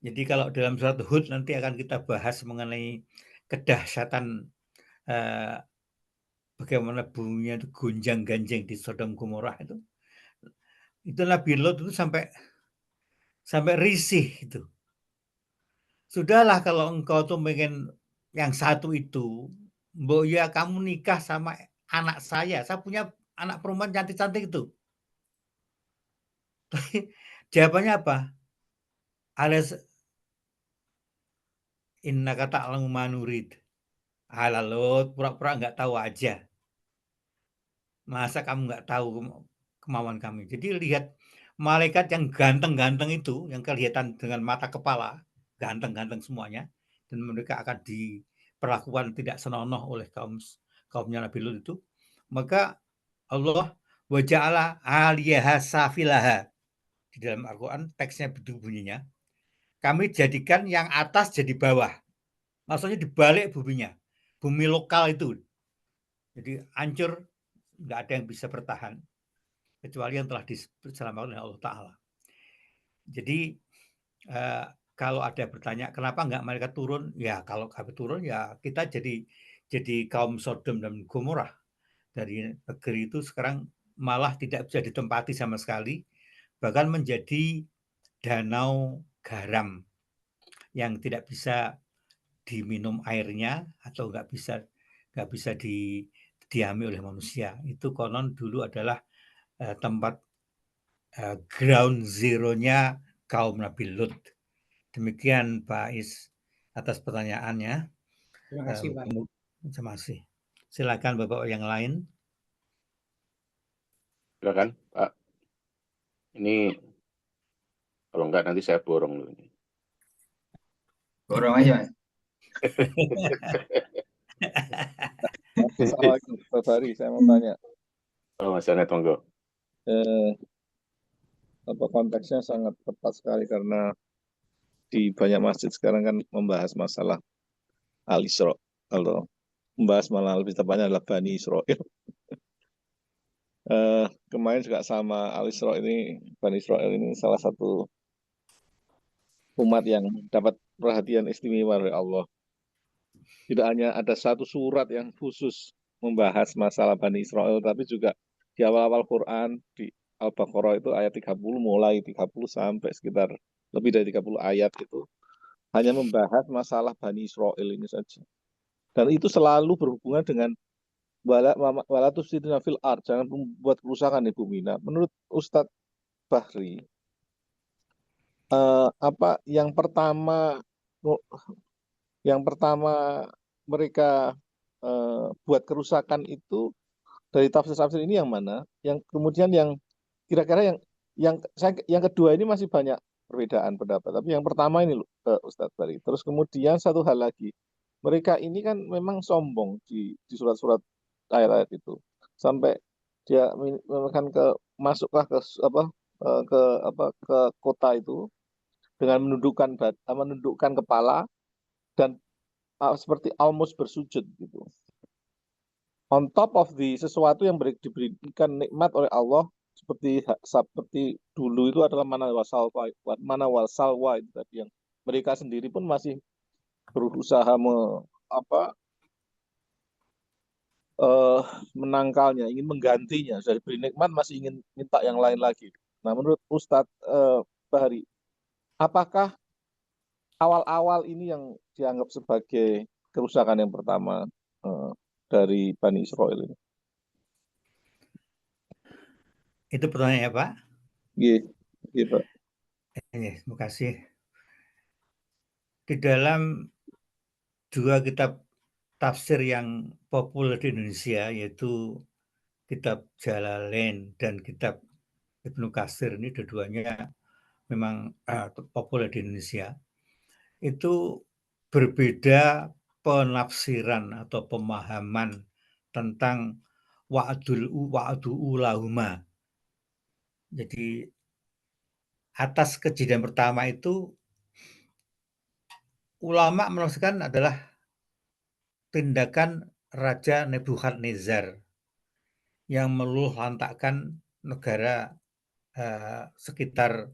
Jadi kalau dalam surat Hud nanti akan kita bahas mengenai kedahsyatan bagaimana buminya itu gonjang-ganjing di Sodom Gomorrah itu. Itu Nabi Lot itu sampai risih itu. Sudahlah kalau engkau tuh pengen yang satu itu, mbok ya kamu nikah sama anak saya punya anak perempuan cantik-cantik itu. Jawabannya apa? Alas innaka ta'lamu ma nurid. Alah Lut, pura-pura nggak tahu aja. Masa kamu nggak tahu kemauan kami? Jadi lihat malaikat yang ganteng-ganteng itu, yang kelihatan dengan mata kepala, ganteng-ganteng semuanya, dan mereka akan diperlakukan tidak senonoh oleh kaumnya Nabi Lut itu. Maka Allah wa ja'ala 'aliyaha safilaha. Di dalam Al-Quran teksnya bunyinya, kami jadikan yang atas jadi bawah. Maksudnya dibalik buminya. Bumi lokal itu. Jadi hancur, nggak ada yang bisa bertahan. Kecuali yang telah diselamatkan oleh Allah Ta'ala. Jadi kalau ada bertanya kenapa nggak malaikat turun, ya kalau kami turun ya kita jadi kaum Sodom dan Gomorrah. Dari negeri itu sekarang malah tidak bisa ditempati sama sekali, bahkan menjadi danau garam yang tidak bisa diminum airnya atau nggak bisa didiami oleh manusia. Itu konon dulu adalah tempat ground zero-nya kaum Nabi Lut. Demikian Pak Is atas pertanyaannya. Terima kasih, Pak. Terima kasih. Silakan Bapak yang lain. Silakan Pak. Ini kalau enggak nanti saya borong dulu. Borong aja, Mas. Assalamualaikum, Pak Fahri. Saya mau tanya, Oh, Mas Janet, monggo. konteksnya sangat tepat sekali karena di banyak masjid sekarang kan membahas masalah Al-Isra. Kalau membahas malah lebih tepatnya adalah Bani Israel. Kemarin juga sama Al-Isra ini, Bani Israel ini salah satu umat yang dapat perhatian istimewa dari Allah. Tidak hanya ada satu surat yang khusus membahas masalah Bani Israel, tapi juga di awal-awal Quran, di Al-Baqarah itu ayat 30, mulai 30 sampai sekitar lebih dari 30 ayat itu hanya membahas masalah Bani Israel ini saja. Dan itu selalu berhubungan dengan wala tufsiduna fil ard, jangan membuat kerusakan di bumi. Nah, menurut Ustadz Bahri, apa yang pertama mereka buat kerusakan itu dari tafsir-tafsir ini yang mana? Yang kemudian yang kira-kira yang kedua ini masih banyak perbedaan pendapat. Tapi yang pertama ini Ustadz Bahri. Terus kemudian satu hal lagi, mereka ini kan memang sombong di surat-surat ayat-ayat itu sampai dia kan masuklah ke kota itu dengan menundukkan kepala dan seperti almost bersujud gitu. On top of sesuatu yang diberikan nikmat oleh Allah seperti dulu itu adalah mana wal salwa itu tadi yang mereka sendiri pun masih berusaha menangkalnya, ingin menggantinya. Sudah diberi nikmat masih ingin minta yang lain lagi. Nah, menurut Ustadz Bahri, apakah awal-awal ini yang dianggap sebagai kerusakan yang pertama dari Bani Israel ini? Itu pertanyaannya Pak? Iya Pak. Terima kasih. Di dalam dua kitab tafsir yang populer di Indonesia, yaitu kitab Jalalain dan kitab Ibnu Katsir, ini dua-duanya memang populer di Indonesia. Itu berbeda penafsiran atau pemahaman tentang wa'du ulahuma. Jadi atas kejadian pertama itu ulama menafsirkan adalah tindakan Raja Nebukadnezar yang meluluhlantakkan negara sekitar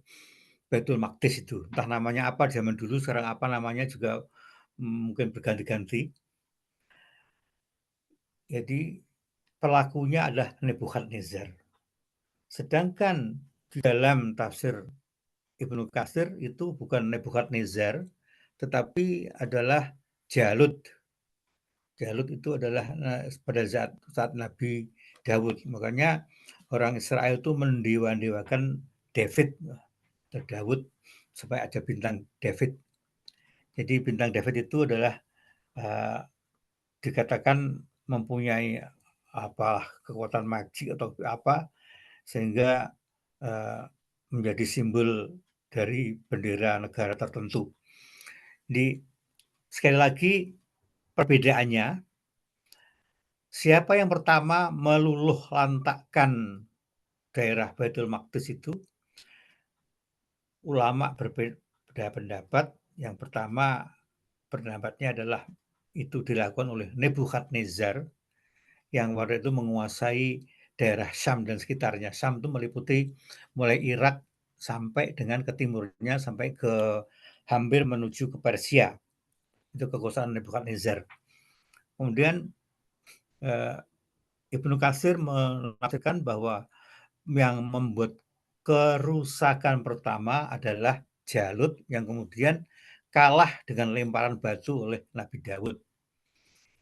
Baitul Maqdis itu. Entah namanya apa zaman dulu, sekarang apa namanya juga mungkin berganti-ganti. Jadi pelakunya adalah Nebukadnezar. Sedangkan di dalam tafsir Ibnu Katsir itu bukan Nebukadnezar, tetapi adalah Jalut. Jalut itu adalah pada saat Nabi Daud. Makanya orang Israel itu mendewa-dewakan David. Daud sampai ada bintang David. Jadi bintang David itu adalah dikatakan mempunyai kekuatan magik atau apa sehingga menjadi simbol dari bendera negara tertentu. Jadi sekali lagi perbedaannya, siapa yang pertama meluluh lantakkan daerah Baitul Maqdis itu, ulama berbeda pendapat. Yang pertama pendapatnya adalah itu dilakukan oleh Nebukadnezar yang waktu itu menguasai daerah Syam dan sekitarnya. Syam itu meliputi mulai Irak sampai dengan ke timurnya sampai ke hampir menuju ke Persia. Itu kekuasaan Nebukadnezar. Kemudian Ibnu Katsir menafsirkan bahwa yang membuat kerusakan pertama adalah Jalut yang kemudian kalah dengan lemparan batu oleh Nabi Daud.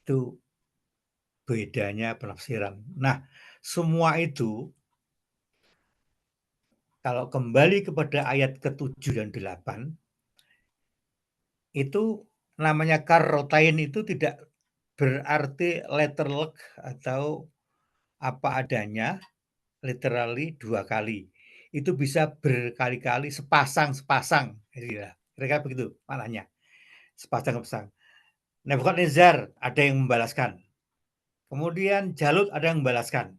Itu bedanya penafsiran. Nah, semua itu kalau kembali kepada ayat ke-7 dan 8, itu namanya karrotain itu tidak berarti letterlek atau apa adanya, literally 2 kali. Itu bisa berkali-kali, sepasang-sepasang. Kira-kira begitu maknanya. Sepasang-sepasang. Nebukadnezar ada yang membalaskan. Kemudian Jalut ada yang membalaskan.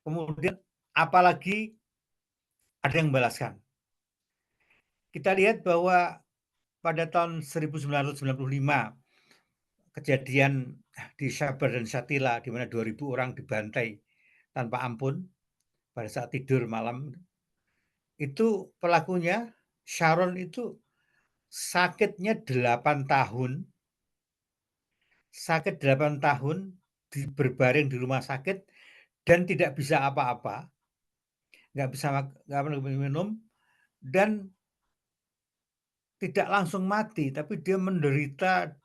Kemudian apalagi ada yang membalaskan. Kita lihat bahwa pada tahun 1995 kejadian di Sabar dan Shatila di mana 2.000 orang dibantai tanpa ampun pada saat tidur malam. Itu pelakunya Sharon itu sakitnya 8 tahun. Sakit 8 tahun berbaring di rumah sakit dan tidak bisa apa-apa. Nggak bisa minum dan tidak langsung mati, tapi dia menderita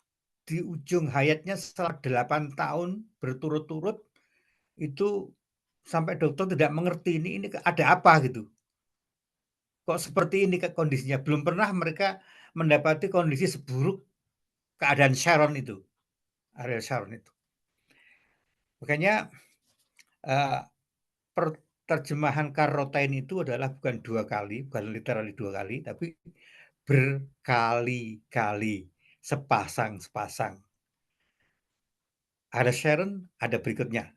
di ujung hayatnya setelah 8 tahun berturut-turut itu sampai dokter tidak mengerti ini ada apa gitu. Kok seperti ini kondisinya? Belum pernah mereka mendapati kondisi seburuk keadaan Sharon itu, Ariel Sharon itu. Makanya terjemahan karrotain itu adalah bukan 2 kali, bukan literally 2 kali, tapi berkali-kali, sepasang-sepasang. Ada Sharon, ada berikutnya.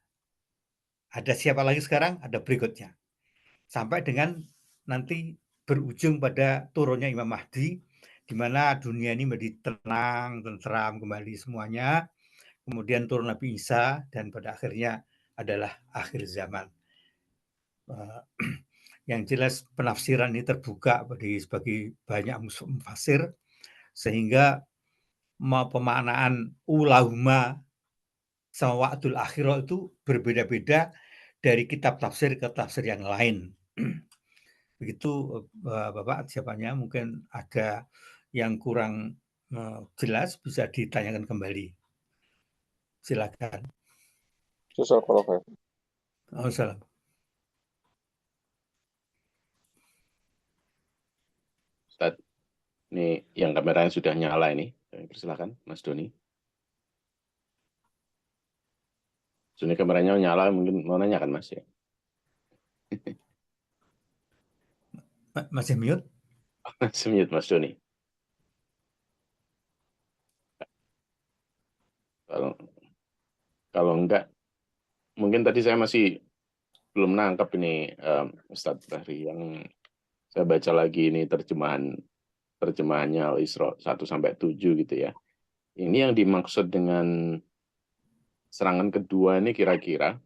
Ada siapa lagi sekarang, ada berikutnya. Sampai dengan nanti berujung pada turunnya Imam Mahdi, di mana dunia ini menjadi tenang, tentram kembali semuanya. Kemudian turun Nabi Isa, dan pada akhirnya adalah akhir zaman. Yang jelas penafsiran ini terbuka bagi banyak mufassir, sehingga pemaknaan ulama sama wa'dul akhirah itu berbeda-beda dari kitab tafsir ke tafsir yang lain. Begitu Bapak, siapanya mungkin ada yang kurang jelas bisa ditanyakan kembali. Silakan. Salam. Ustaz, ini yang kameranya sudah nyala ini. Silakan, Mas Doni. Ini kameranya nyala, mungkin mau nanya kan, Mas ya? Masih mute? Masih mute, Mas Doni. Kalau enggak, mungkin tadi saya masih belum nangkep ini Ustadz Bahri yang saya baca lagi ini terjemahannya Al-Isra 1-7 gitu ya. Ini yang dimaksud dengan serangan kedua ini kira-kira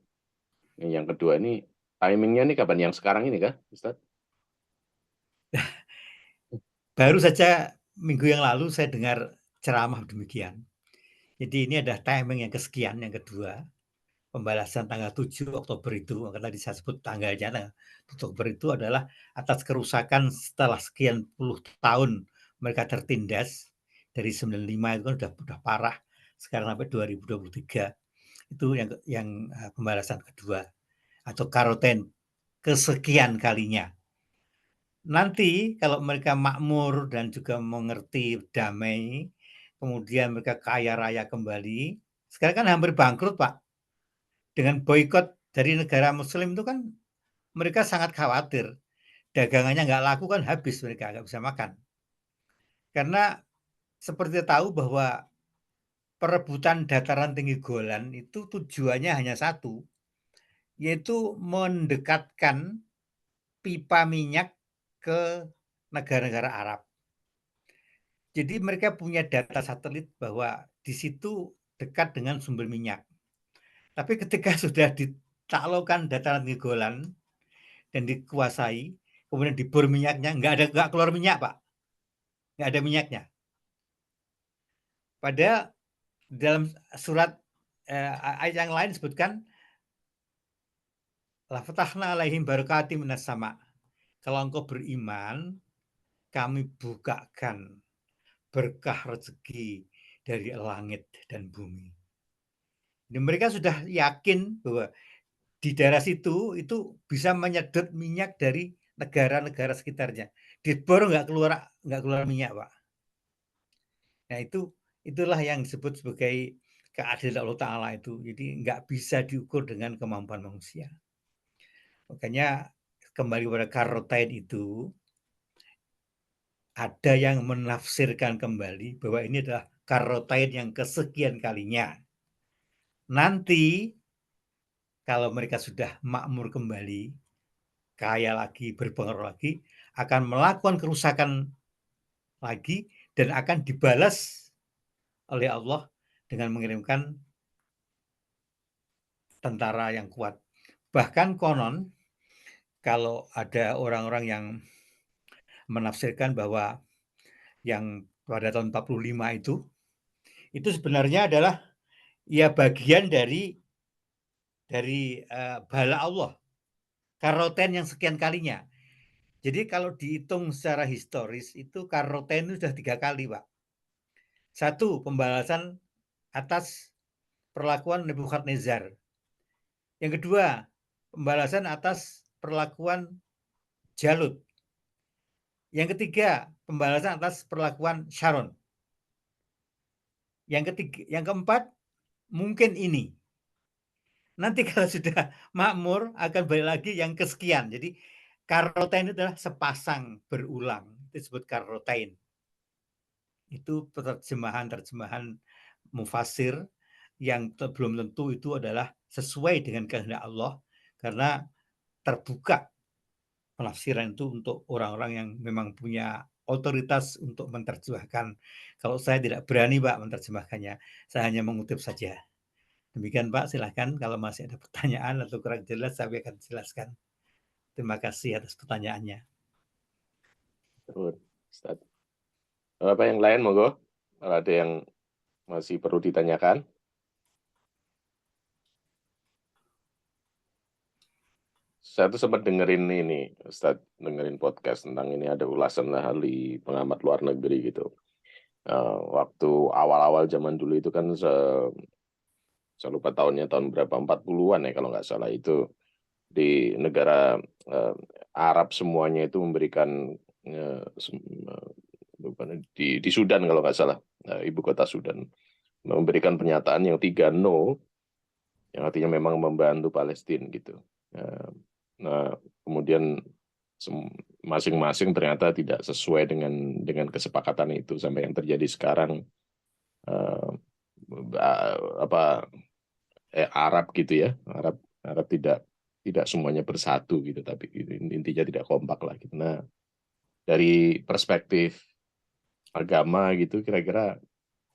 yang kedua ini timingnya ini kapan? Yang sekarang ini kah, Ustadz? Baru saja minggu yang lalu saya dengar ceramah demikian. Jadi ini ada timing yang kesekian, yang kedua. Pembalasan tanggal 7 Oktober itu, karena tadi saya sebut tanggalnya, Oktober itu adalah atas kerusakan setelah sekian puluh tahun mereka tertindas. Dari 95 itu kan sudah parah, sekarang sampai 2023. Itu yang pembalasan kedua, atau karoten kesekian kalinya. Nanti kalau mereka makmur dan juga mengerti damai, kemudian mereka kaya raya kembali, sekarang kan hampir bangkrut, Pak. Dengan boikot dari negara muslim itu kan mereka sangat khawatir, dagangannya nggak laku kan habis mereka, nggak bisa makan. Karena seperti tahu bahwa perebutan dataran tinggi Golan itu tujuannya hanya satu, yaitu mendekatkan pipa minyak ke negara-negara Arab. Jadi mereka punya data satelit bahwa di situ dekat dengan sumber minyak. Tapi ketika sudah ditaklukkan dataran tinggi Golan dan dikuasai, kemudian dibor minyaknya, nggak keluar minyak, Pak. Nggak ada minyaknya. Padahal dalam surat ayat yang lain disebutkan la fatahna alaihim barakatim minas sama. Kalau engkau beriman, kami bukakan berkah rezeki dari langit dan bumi. Dan mereka sudah yakin bahwa di daerah situ itu bisa menyedot minyak dari negara-negara sekitarnya. Dibor nggak keluar minyak, Pak. Nah itulah yang disebut sebagai keadilan Allah Ta'ala itu. Jadi nggak bisa diukur dengan kemampuan manusia. Makanya kembali pada karotain itu, ada yang menafsirkan kembali bahwa ini adalah karotain yang kesekian kalinya. Nanti kalau mereka sudah makmur kembali, kaya lagi, berpengaruh lagi, akan melakukan kerusakan lagi dan akan dibalas oleh Allah dengan mengirimkan tentara yang kuat. Bahkan konon kalau ada orang-orang yang menafsirkan bahwa yang pada tahun 45 itu sebenarnya adalah ya bagian dari bala Allah, karoten yang sekian kalinya. Jadi kalau dihitung secara historis itu karoten itu sudah 3 kali, Pak. Satu, pembalasan atas perlakuan Nebukadnezar. Yang kedua, pembalasan atas perlakuan Jalut. Yang ketiga, pembalasan atas perlakuan Sharon. Yang keempat, mungkin ini. Nanti kalau sudah makmur akan balik lagi yang kesekian. Jadi karotain itu adalah sepasang berulang. Itu disebut karotain. Itu terjemahan mufasir yang belum tentu itu adalah sesuai dengan kehendak Allah karena terbuka penafsiran itu untuk orang-orang yang memang punya otoritas untuk menerjemahkan. Kalau saya tidak berani, Pak, menerjemahkannya. Saya hanya mengutip saja. Demikian, Pak, silahkan kalau masih ada pertanyaan atau kurang jelas saya akan jelaskan. Terima kasih atas pertanyaannya. Ustaz. Apa yang lain, monggo? Kalau ada yang masih perlu ditanyakan. Saya tuh sempat dengerin ini, Ustaz, dengerin podcast tentang ini, ada ulasan ahli pengamat luar negeri gitu. Waktu awal-awal zaman dulu itu kan saya lupa tahunnya tahun berapa, 40-an ya kalau nggak salah, itu di negara Arab semuanya itu memberikan di Sudan kalau nggak salah, ibu kota Sudan, memberikan pernyataan yang 3 no, yang artinya memang membantu Palestina gitu. Nah, kemudian masing-masing ternyata tidak sesuai dengan kesepakatan itu sampai yang terjadi sekarang, Arab gitu ya, Arab tidak semuanya bersatu gitu, tapi intinya tidak kompak lah gitu. Nah, dari perspektif agama gitu, kira-kira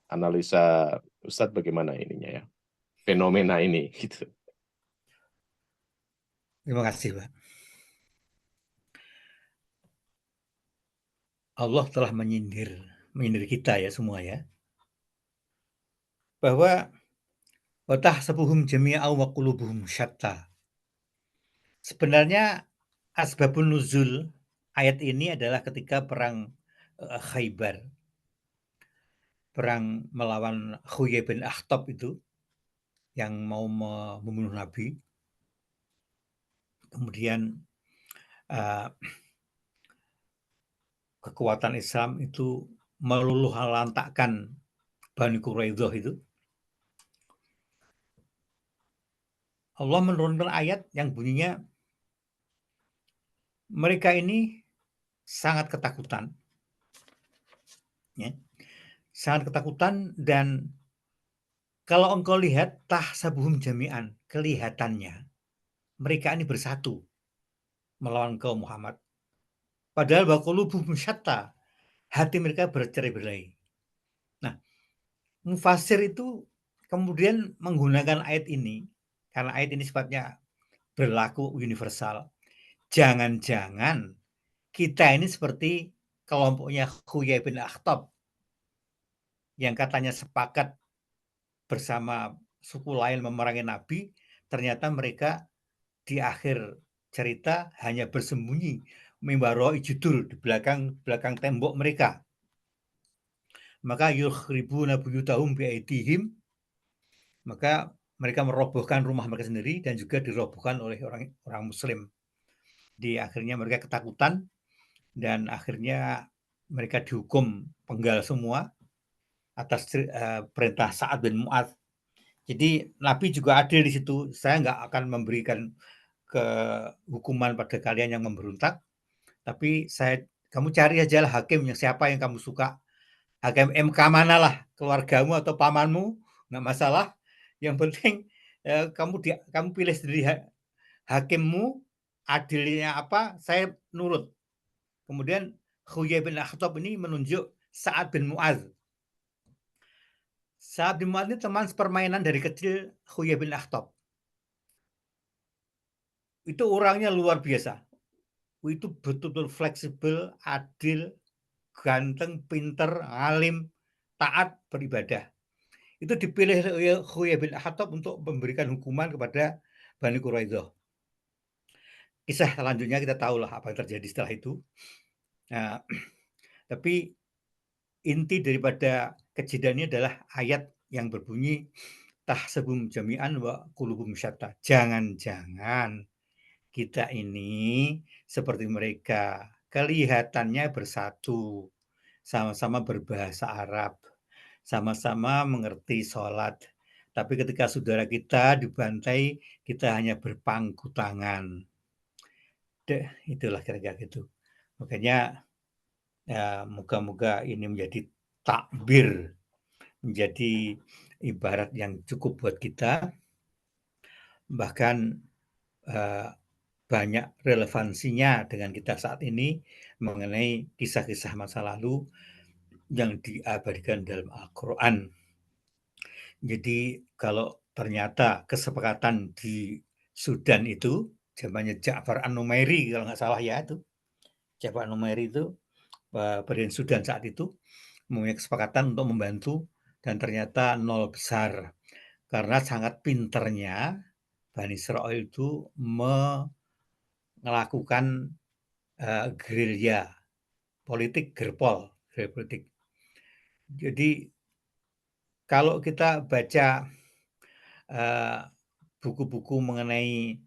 analisa Ustadz bagaimana ininya ya, fenomena ini gitu. Terima kasih, Pak. Allah telah menyindir kita ya semua ya, bahwa wa tahsabuhum jami'an wa qulubuhum syatta. Sebenarnya asbabun nuzul ayat ini adalah ketika perang Khaybar, perang melawan Huyai bin Akhtab itu yang mau membunuh Nabi. Kemudian kekuatan Islam itu meluluhlantakkan Bani Quraidah itu, Allah menurunkan ayat yang bunyinya, mereka ini sangat ketakutan, ya, sangat ketakutan, dan kalau engkau lihat tahsabuhum jami'an, kelihatannya mereka ini bersatu melawan engkau Muhammad. Padahal wa qulubuhum syatta, hati mereka bercerai-berai. Nah, Mufasir itu kemudian menggunakan ayat ini, karena ayat ini sifatnya berlaku universal. Jangan-jangan kita ini seperti kelompoknya Huyai bin Akhtab yang katanya sepakat bersama suku lain memerangi Nabi, ternyata mereka di akhir cerita hanya bersembunyi membaroi judur di belakang tembok mereka. Maka yukhribuna buyutahum biaidihim, maka mereka merobohkan rumah mereka sendiri dan juga dirobohkan oleh orang Muslim. Di akhirnya mereka ketakutan dan akhirnya mereka dihukum penggal semua atas perintah Sa'ad bin Mu'adz. Jadi Nabi juga adil di situ. Saya nggak akan memberikan hukuman pada kalian yang memberontak, tapi kamu cari aja lah hakim yang siapa yang kamu suka. Hakim MK mana lah, keluargamu atau pamanmu, nggak masalah. Yang penting kamu pilih sendiri hakimmu, adilnya apa, saya nurut. Kemudian Huyai bin Akhtab ini menunjuk Sa'ad bin Mu'adz. Sa'ad bin Mu'adz ini teman sepermainan dari kecil Huyai bin Akhtab. Itu orangnya luar biasa. Itu betul-betul fleksibel, adil, ganteng, pinter, alim, taat, beribadah. Itu dipilih oleh Huyai bin Akhtab untuk memberikan hukuman kepada Bani Quraidah. Kisah selanjutnya kita tahulah apa yang terjadi setelah itu. Nah, tapi inti daripada kejadian ini adalah ayat yang berbunyi tahsabum jami'an wa qulubuhum syatta. Jangan-jangan kita ini seperti mereka, kelihatannya bersatu, sama-sama berbahasa Arab, sama-sama mengerti sholat. Tapi ketika saudara kita dibantai, kita hanya berpangku tangan. Itulah kira-kira gitu. Makanya ya, moga-moga ini menjadi takbir, menjadi ibarat yang cukup buat kita, bahkan banyak relevansinya dengan kita saat ini mengenai kisah-kisah masa lalu yang diabadikan dalam Al-Quran. Jadi kalau ternyata kesepakatan di Sudan itu, zamannya Ja'far An-Numairi kalau nggak salah ya itu, Ja'far An-Numairi itu, Presiden Sudan saat itu, mempunyai kesepakatan untuk membantu dan ternyata nol besar. Karena sangat pinternya Bani Israel itu melakukan gerilya politik, gerpol politik. Jadi kalau kita baca buku-buku mengenai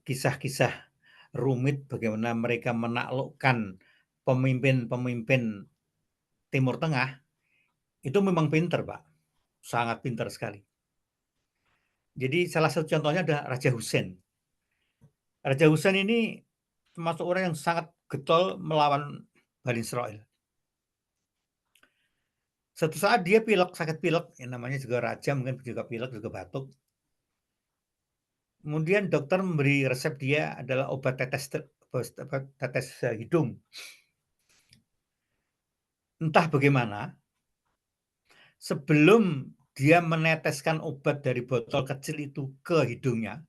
kisah-kisah rumit bagaimana mereka menaklukkan pemimpin-pemimpin Timur Tengah, itu memang pinter, Pak. Sangat pintar sekali. Jadi salah satu contohnya adalah Raja Hussein. Raja Hussein ini termasuk orang yang sangat getol melawan Bani Israel. Suatu saat dia sakit pilek, yang namanya juga raja, mungkin juga pilek, juga batuk. Kemudian dokter memberi resep dia adalah obat tetes hidung. Entah bagaimana, sebelum dia meneteskan obat dari botol kecil itu ke hidungnya,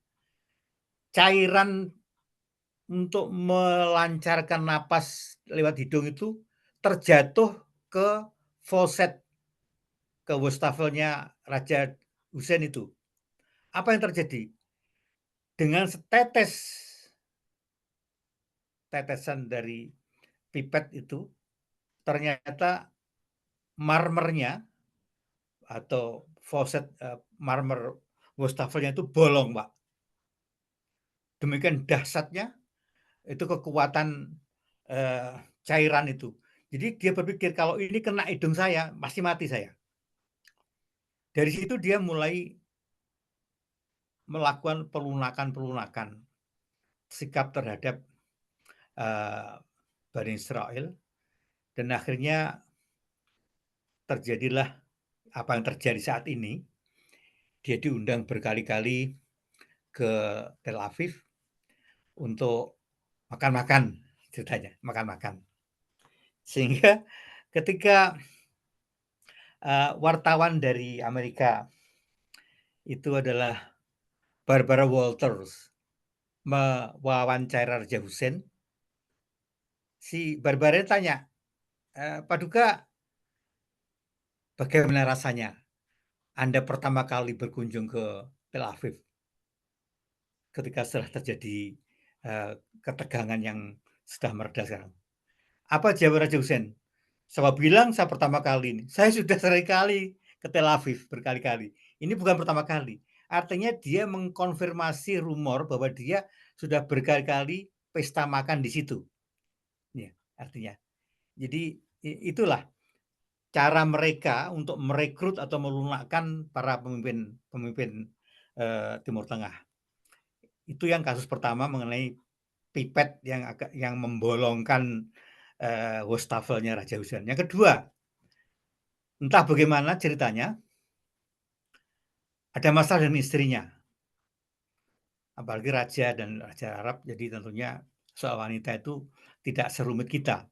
cairan untuk melancarkan napas lewat hidung itu terjatuh ke faucet, ke wastafelnya Raja Hussein itu. Apa yang terjadi? Dengan tetesan dari pipet itu, ternyata marmernya atau faucet marmer wastafelnya itu bolong, Pak. Demikian dahsyatnya itu kekuatan cairan itu. Jadi dia berpikir kalau ini kena hidung saya, pasti mati saya. Dari situ dia mulai melakukan pelunakan-pelunakan sikap terhadap Bani Israel, dan akhirnya terjadilah apa yang terjadi saat ini. Dia diundang berkali-kali ke Tel Aviv untuk makan-makan, ceritanya, makan-makan. Sehingga ketika wartawan dari Amerika itu adalah Barbara Walters mewawancara Raja Hussein, si Barbara tanya, Pak Duka, bagaimana rasanya Anda pertama kali berkunjung ke Tel Aviv ketika setelah terjadi ketegangan yang sudah mereda sekarang? Apa jawab Raja Hussein? Saya bilang saya pertama kali ini. Saya sudah sering kali ke Tel Aviv berkali-kali. Ini bukan pertama kali. Artinya dia mengkonfirmasi rumor bahwa dia sudah berkali-kali pesta makan di situ. Ya, artinya. Jadi itulah cara mereka untuk merekrut atau melunakkan para pemimpin Timur Tengah. Itu yang kasus pertama mengenai pipet yang membolongkan wastafelnya Raja Hussein. Yang kedua, entah bagaimana ceritanya, ada masalah dengan istrinya. Apalagi raja dan raja Arab, jadi tentunya soal wanita itu tidak serumit kita.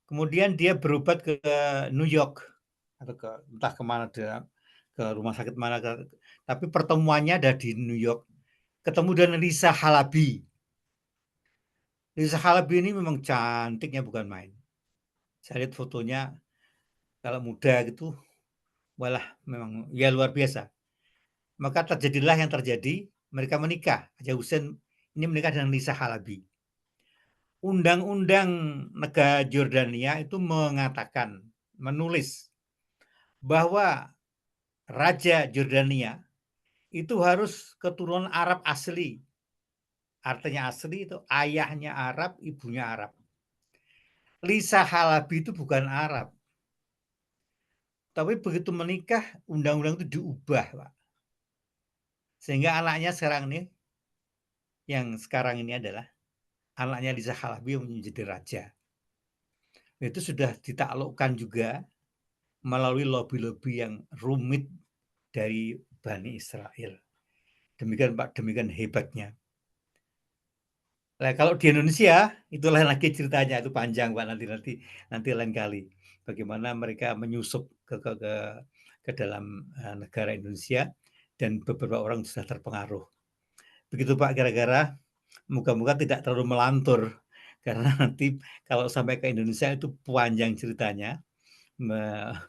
Kemudian dia berobat ke New York atau entah kemana, ke rumah sakit mana, tapi pertemuannya ada di New York. Ketemu dengan Lisa Halaby. Lisa Halaby ini memang cantiknya bukan main. Saya lihat fotonya kalau muda gitu, walah memang ya luar biasa. Maka terjadilah yang terjadi, mereka menikah. Raja Hussein ini menikah dengan Lisa Halaby. Undang-undang negara Jordania itu mengatakan, menulis bahwa Raja Jordania itu harus keturunan Arab asli. Artinya asli itu ayahnya Arab, ibunya Arab. Lisa Halaby itu bukan Arab. Tapi begitu menikah, undang-undang itu diubah, Pak. Sehingga anaknya sekarang ini, yang sekarang ini adalah anaknya Lisa Halaby yang menjadi raja. Itu sudah ditaklukkan juga melalui lobby-lobby yang rumit dari Bani Israel. Demikian Pak, demikian hebatnya. Nah, kalau di Indonesia, itulah lagi ceritanya, itu panjang Pak, nanti lain kali. Bagaimana mereka menyusup ke dalam negara Indonesia, dan beberapa orang sudah terpengaruh. Begitu Pak, kira-kira moga-moga tidak terlalu melantur, karena nanti kalau sampai ke Indonesia itu panjang ceritanya,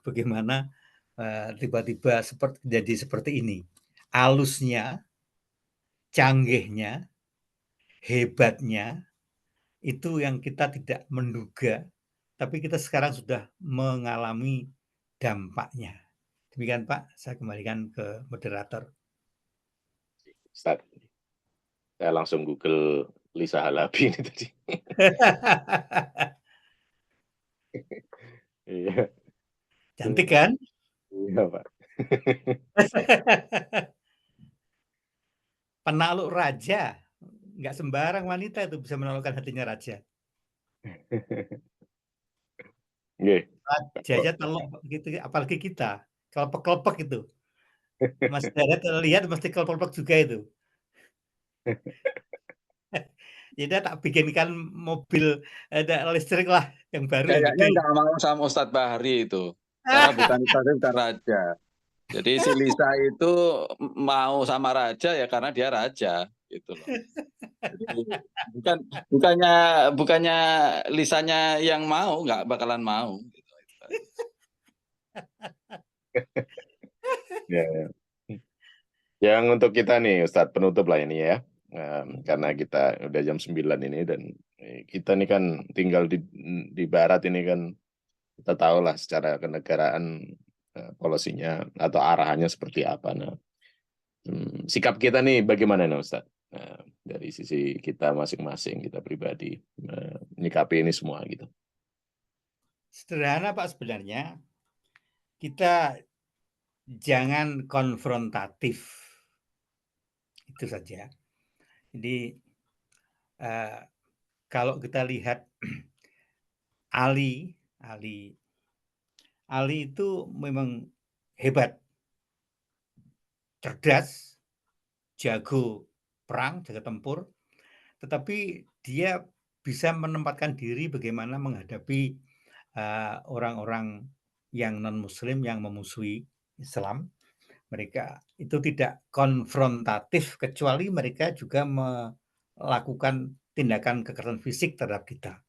bagaimana tiba-tiba jadi seperti ini. Halusnya, canggihnya, hebatnya, itu yang kita tidak menduga, tapi kita sekarang sudah mengalami dampaknya. Demikian Pak, saya kembalikan ke moderator. Ustaz, saya langsung Google Lisa Halaby ini tadi. Iya. Cantik kan? Iya, Pak. Penakluk raja, nggak sembarang wanita itu bisa menaklukkan hatinya raja. Raja telok gitu, apalagi kita, kelepek-kelepek itu. Mas Dara lihat mesti kelepek juga itu. Jadi tak bikinkan mobil ada listrik lah yang baru. Kayaknya nggak mau sama Ustadz Bahri itu, karena bukan raja. Jadi si Lisa itu mau sama raja ya karena dia raja, gitu loh. Jadi bukannya Lisanya yang mau, nggak bakalan mau. Gitu. Ya. Yang untuk kita nih Ustadz, penutup lah ini ya. Karena kita udah jam 9 ini, dan kita nih kan tinggal di barat ini kan, kita tahu lah secara kenegaraan polisinya atau arahannya seperti apa. Nah, sikap kita nih bagaimana nih Ustadz? Dari sisi kita masing-masing, kita pribadi menyikapi ini semua gitu. Sederhana Pak sebenarnya, kita jangan konfrontatif, itu saja. Jadi kalau kita lihat Ali itu memang hebat, cerdas, jago perang, jago tempur, tetapi dia bisa menempatkan diri bagaimana menghadapi orang-orang yang non-Muslim yang memusuhi Islam. Mereka itu tidak konfrontatif kecuali mereka juga melakukan tindakan kekerasan fisik terhadap kita.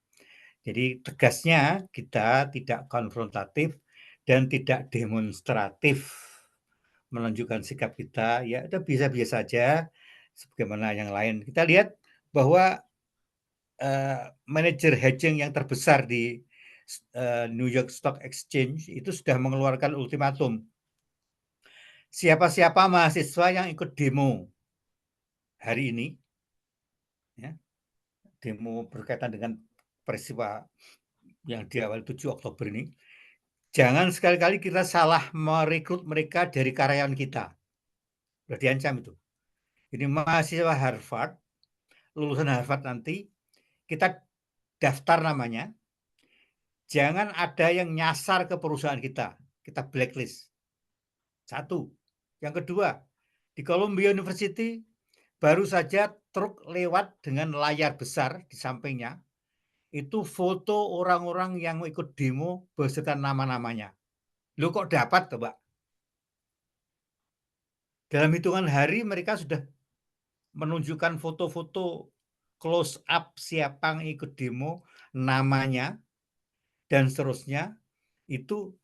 Jadi tegasnya kita tidak konfrontatif dan tidak demonstratif menunjukkan sikap kita, ya udah biasa-biasa aja sebagaimana yang lain. Kita lihat bahwa manajer hedging yang terbesar di New York Stock Exchange itu sudah mengeluarkan ultimatum. Siapa-siapa mahasiswa yang ikut demo hari ini, ya, demo berkaitan dengan peristiwa yang diawali 7 Oktober ini, jangan sekali-kali kita salah merekrut mereka dari karyawan kita. Sudah diancam itu. Ini mahasiswa Harvard, lulusan Harvard nanti, kita daftar namanya, jangan ada yang nyasar ke perusahaan kita blacklist. Satu. Yang kedua, di Columbia University baru saja truk lewat dengan layar besar di sampingnya, itu foto orang-orang yang ikut demo beserta nama-namanya. Loh kok dapat, Pak? Dalam hitungan hari mereka sudah menunjukkan foto-foto close up siapa yang ikut demo, namanya, dan seterusnya. Itu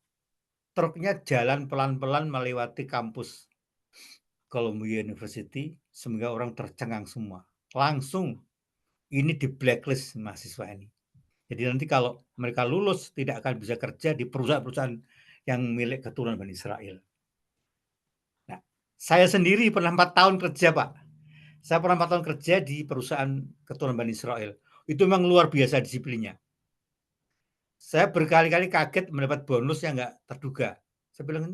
truknya jalan pelan-pelan melewati kampus Columbia University sehingga orang tercengang semua. Langsung ini di blacklist mahasiswa ini. Jadi nanti kalau mereka lulus tidak akan bisa kerja di perusahaan-perusahaan yang milik keturunan Bani Israel. Nah, saya sendiri pernah 4 tahun kerja, Pak. Saya pernah 4 tahun kerja di perusahaan keturunan Bani Israel. Itu memang luar biasa disiplinnya. Saya berkali-kali kaget mendapat bonus yang nggak terduga. Saya bilang,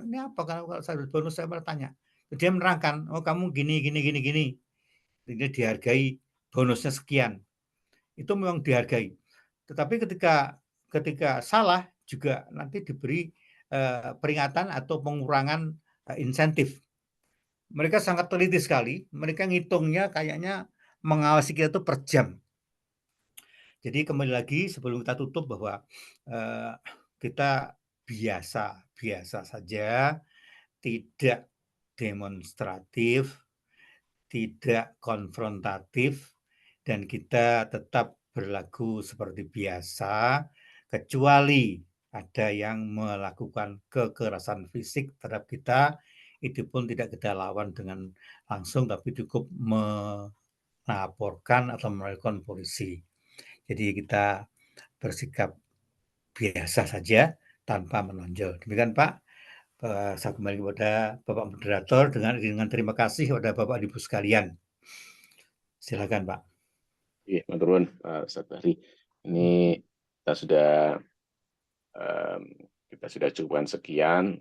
ini apa? Kalau saya bonus, saya malah tanya. Dia menerangkan, oh kamu gini. Dia dihargai bonusnya sekian. Itu memang dihargai. Tetapi ketika salah juga nanti diberi peringatan atau pengurangan insentif. Mereka sangat teliti sekali. Mereka ngitungnya kayaknya mengawasi kita itu per jam. Jadi kembali lagi sebelum kita tutup bahwa kita biasa saja, tidak demonstratif, tidak konfrontatif, dan kita tetap berlaku seperti biasa, kecuali ada yang melakukan kekerasan fisik terhadap kita, itu pun tidak kita lawan dengan langsung, tapi cukup melaporkan atau melakukan polisi. Jadi kita bersikap biasa saja tanpa menonjol. Demikian Pak. Saya kembali kepada Bapak Moderator dengan terima kasih kepada Bapak Ibu sekalian. Silakan Pak. Iya, matur Pak Ustadz Bahri. Ini kita sudah cukupkan sekian.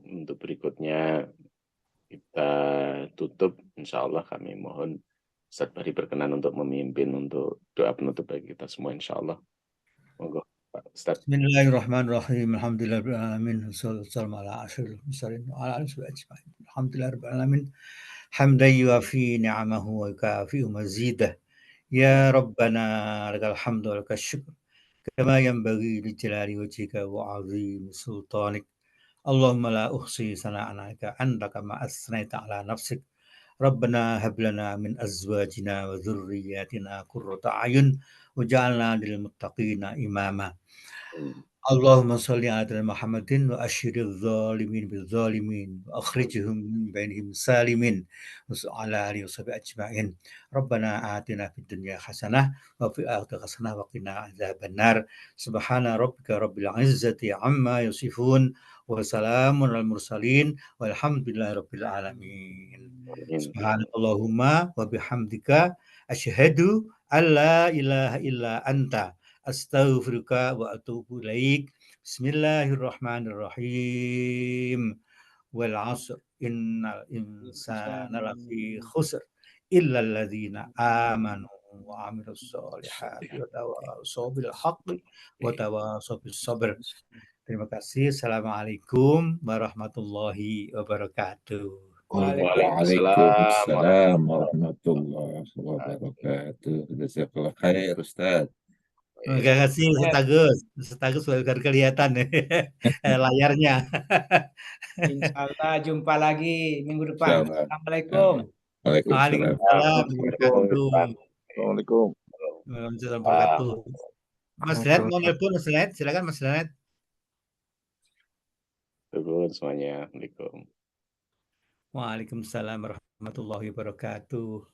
Untuk berikutnya kita tutup. Insya Allah kami mohon Ustadz Bahri berkenan untuk memimpin untuk doa penutup bagi kita semua insya Allah. Monggo Pak Ustadz. Bismillahirrahmanirrahim. Alhamdulillahirabbil alamin. Wassalamu ala asyrofil mursalin wa ala alihi ajmain. Alhamdulillahirabbil alamin. Hamdan yuafi ni'amahu wa yukafi'u mazidah. Ya Rabbana lakal hamdu wa lakal syukr. Kama yanbaghi li jalali wajhika wa 'azimi sultanik. Allahumma la uhsi sana'an 'alaika anta kama asnaita 'ala nafsik. Rabbana hab lana min azwajina wa dhurriyyatina qurrata a'yun waj'alna lil muttaqina imama. Allahumma shalli ala Muhammadin wa asyiril zalimin bil zalimin wa akhrijhum min bainihim salimin wa ala alihi washabihi ajma'in. Rabbana atina fid dunya hasanah wa fil akhirati hasanah wa qina adzabannar. Subhana rabbika rabbil izzati amma yasifun wa salamun alal mursalin walhamdulillahi rabbil alamin. Subhanallahumma wa bihamdika asyhadu alla ilaha illa anta astaghfiruka wa atubu ilaik. Bismillahirrahmanirrahim. Wal 'asr innal insana lafi khusr illa alladzina amanu wa 'amilus solihati wa tawasaw bil haqqi wa tawasaw bis sabr. Terima kasih. Assalamualaikum warahmatullahi wabarakatuh. Waalaikumsalam warahmatullahi wabarakatuh. Jazakallah khair, Ustaz. Terima kasih Ustaz Agus. Ustaz Agus sudah kelihatan layarnya. Insya Allah jumpa lagi minggu depan. Insyaallah. Assalamualaikum. Waalaikumsalam. Waalaikumsalam warahmatullahi Assalamualaikum. wabarakatuh. Mas Led mau nelpon Mas Led? Silakan Mas Led. Syukur semuanya. Assalamualaikum. Waalaikumsalam warahmatullahi wabarakatuh.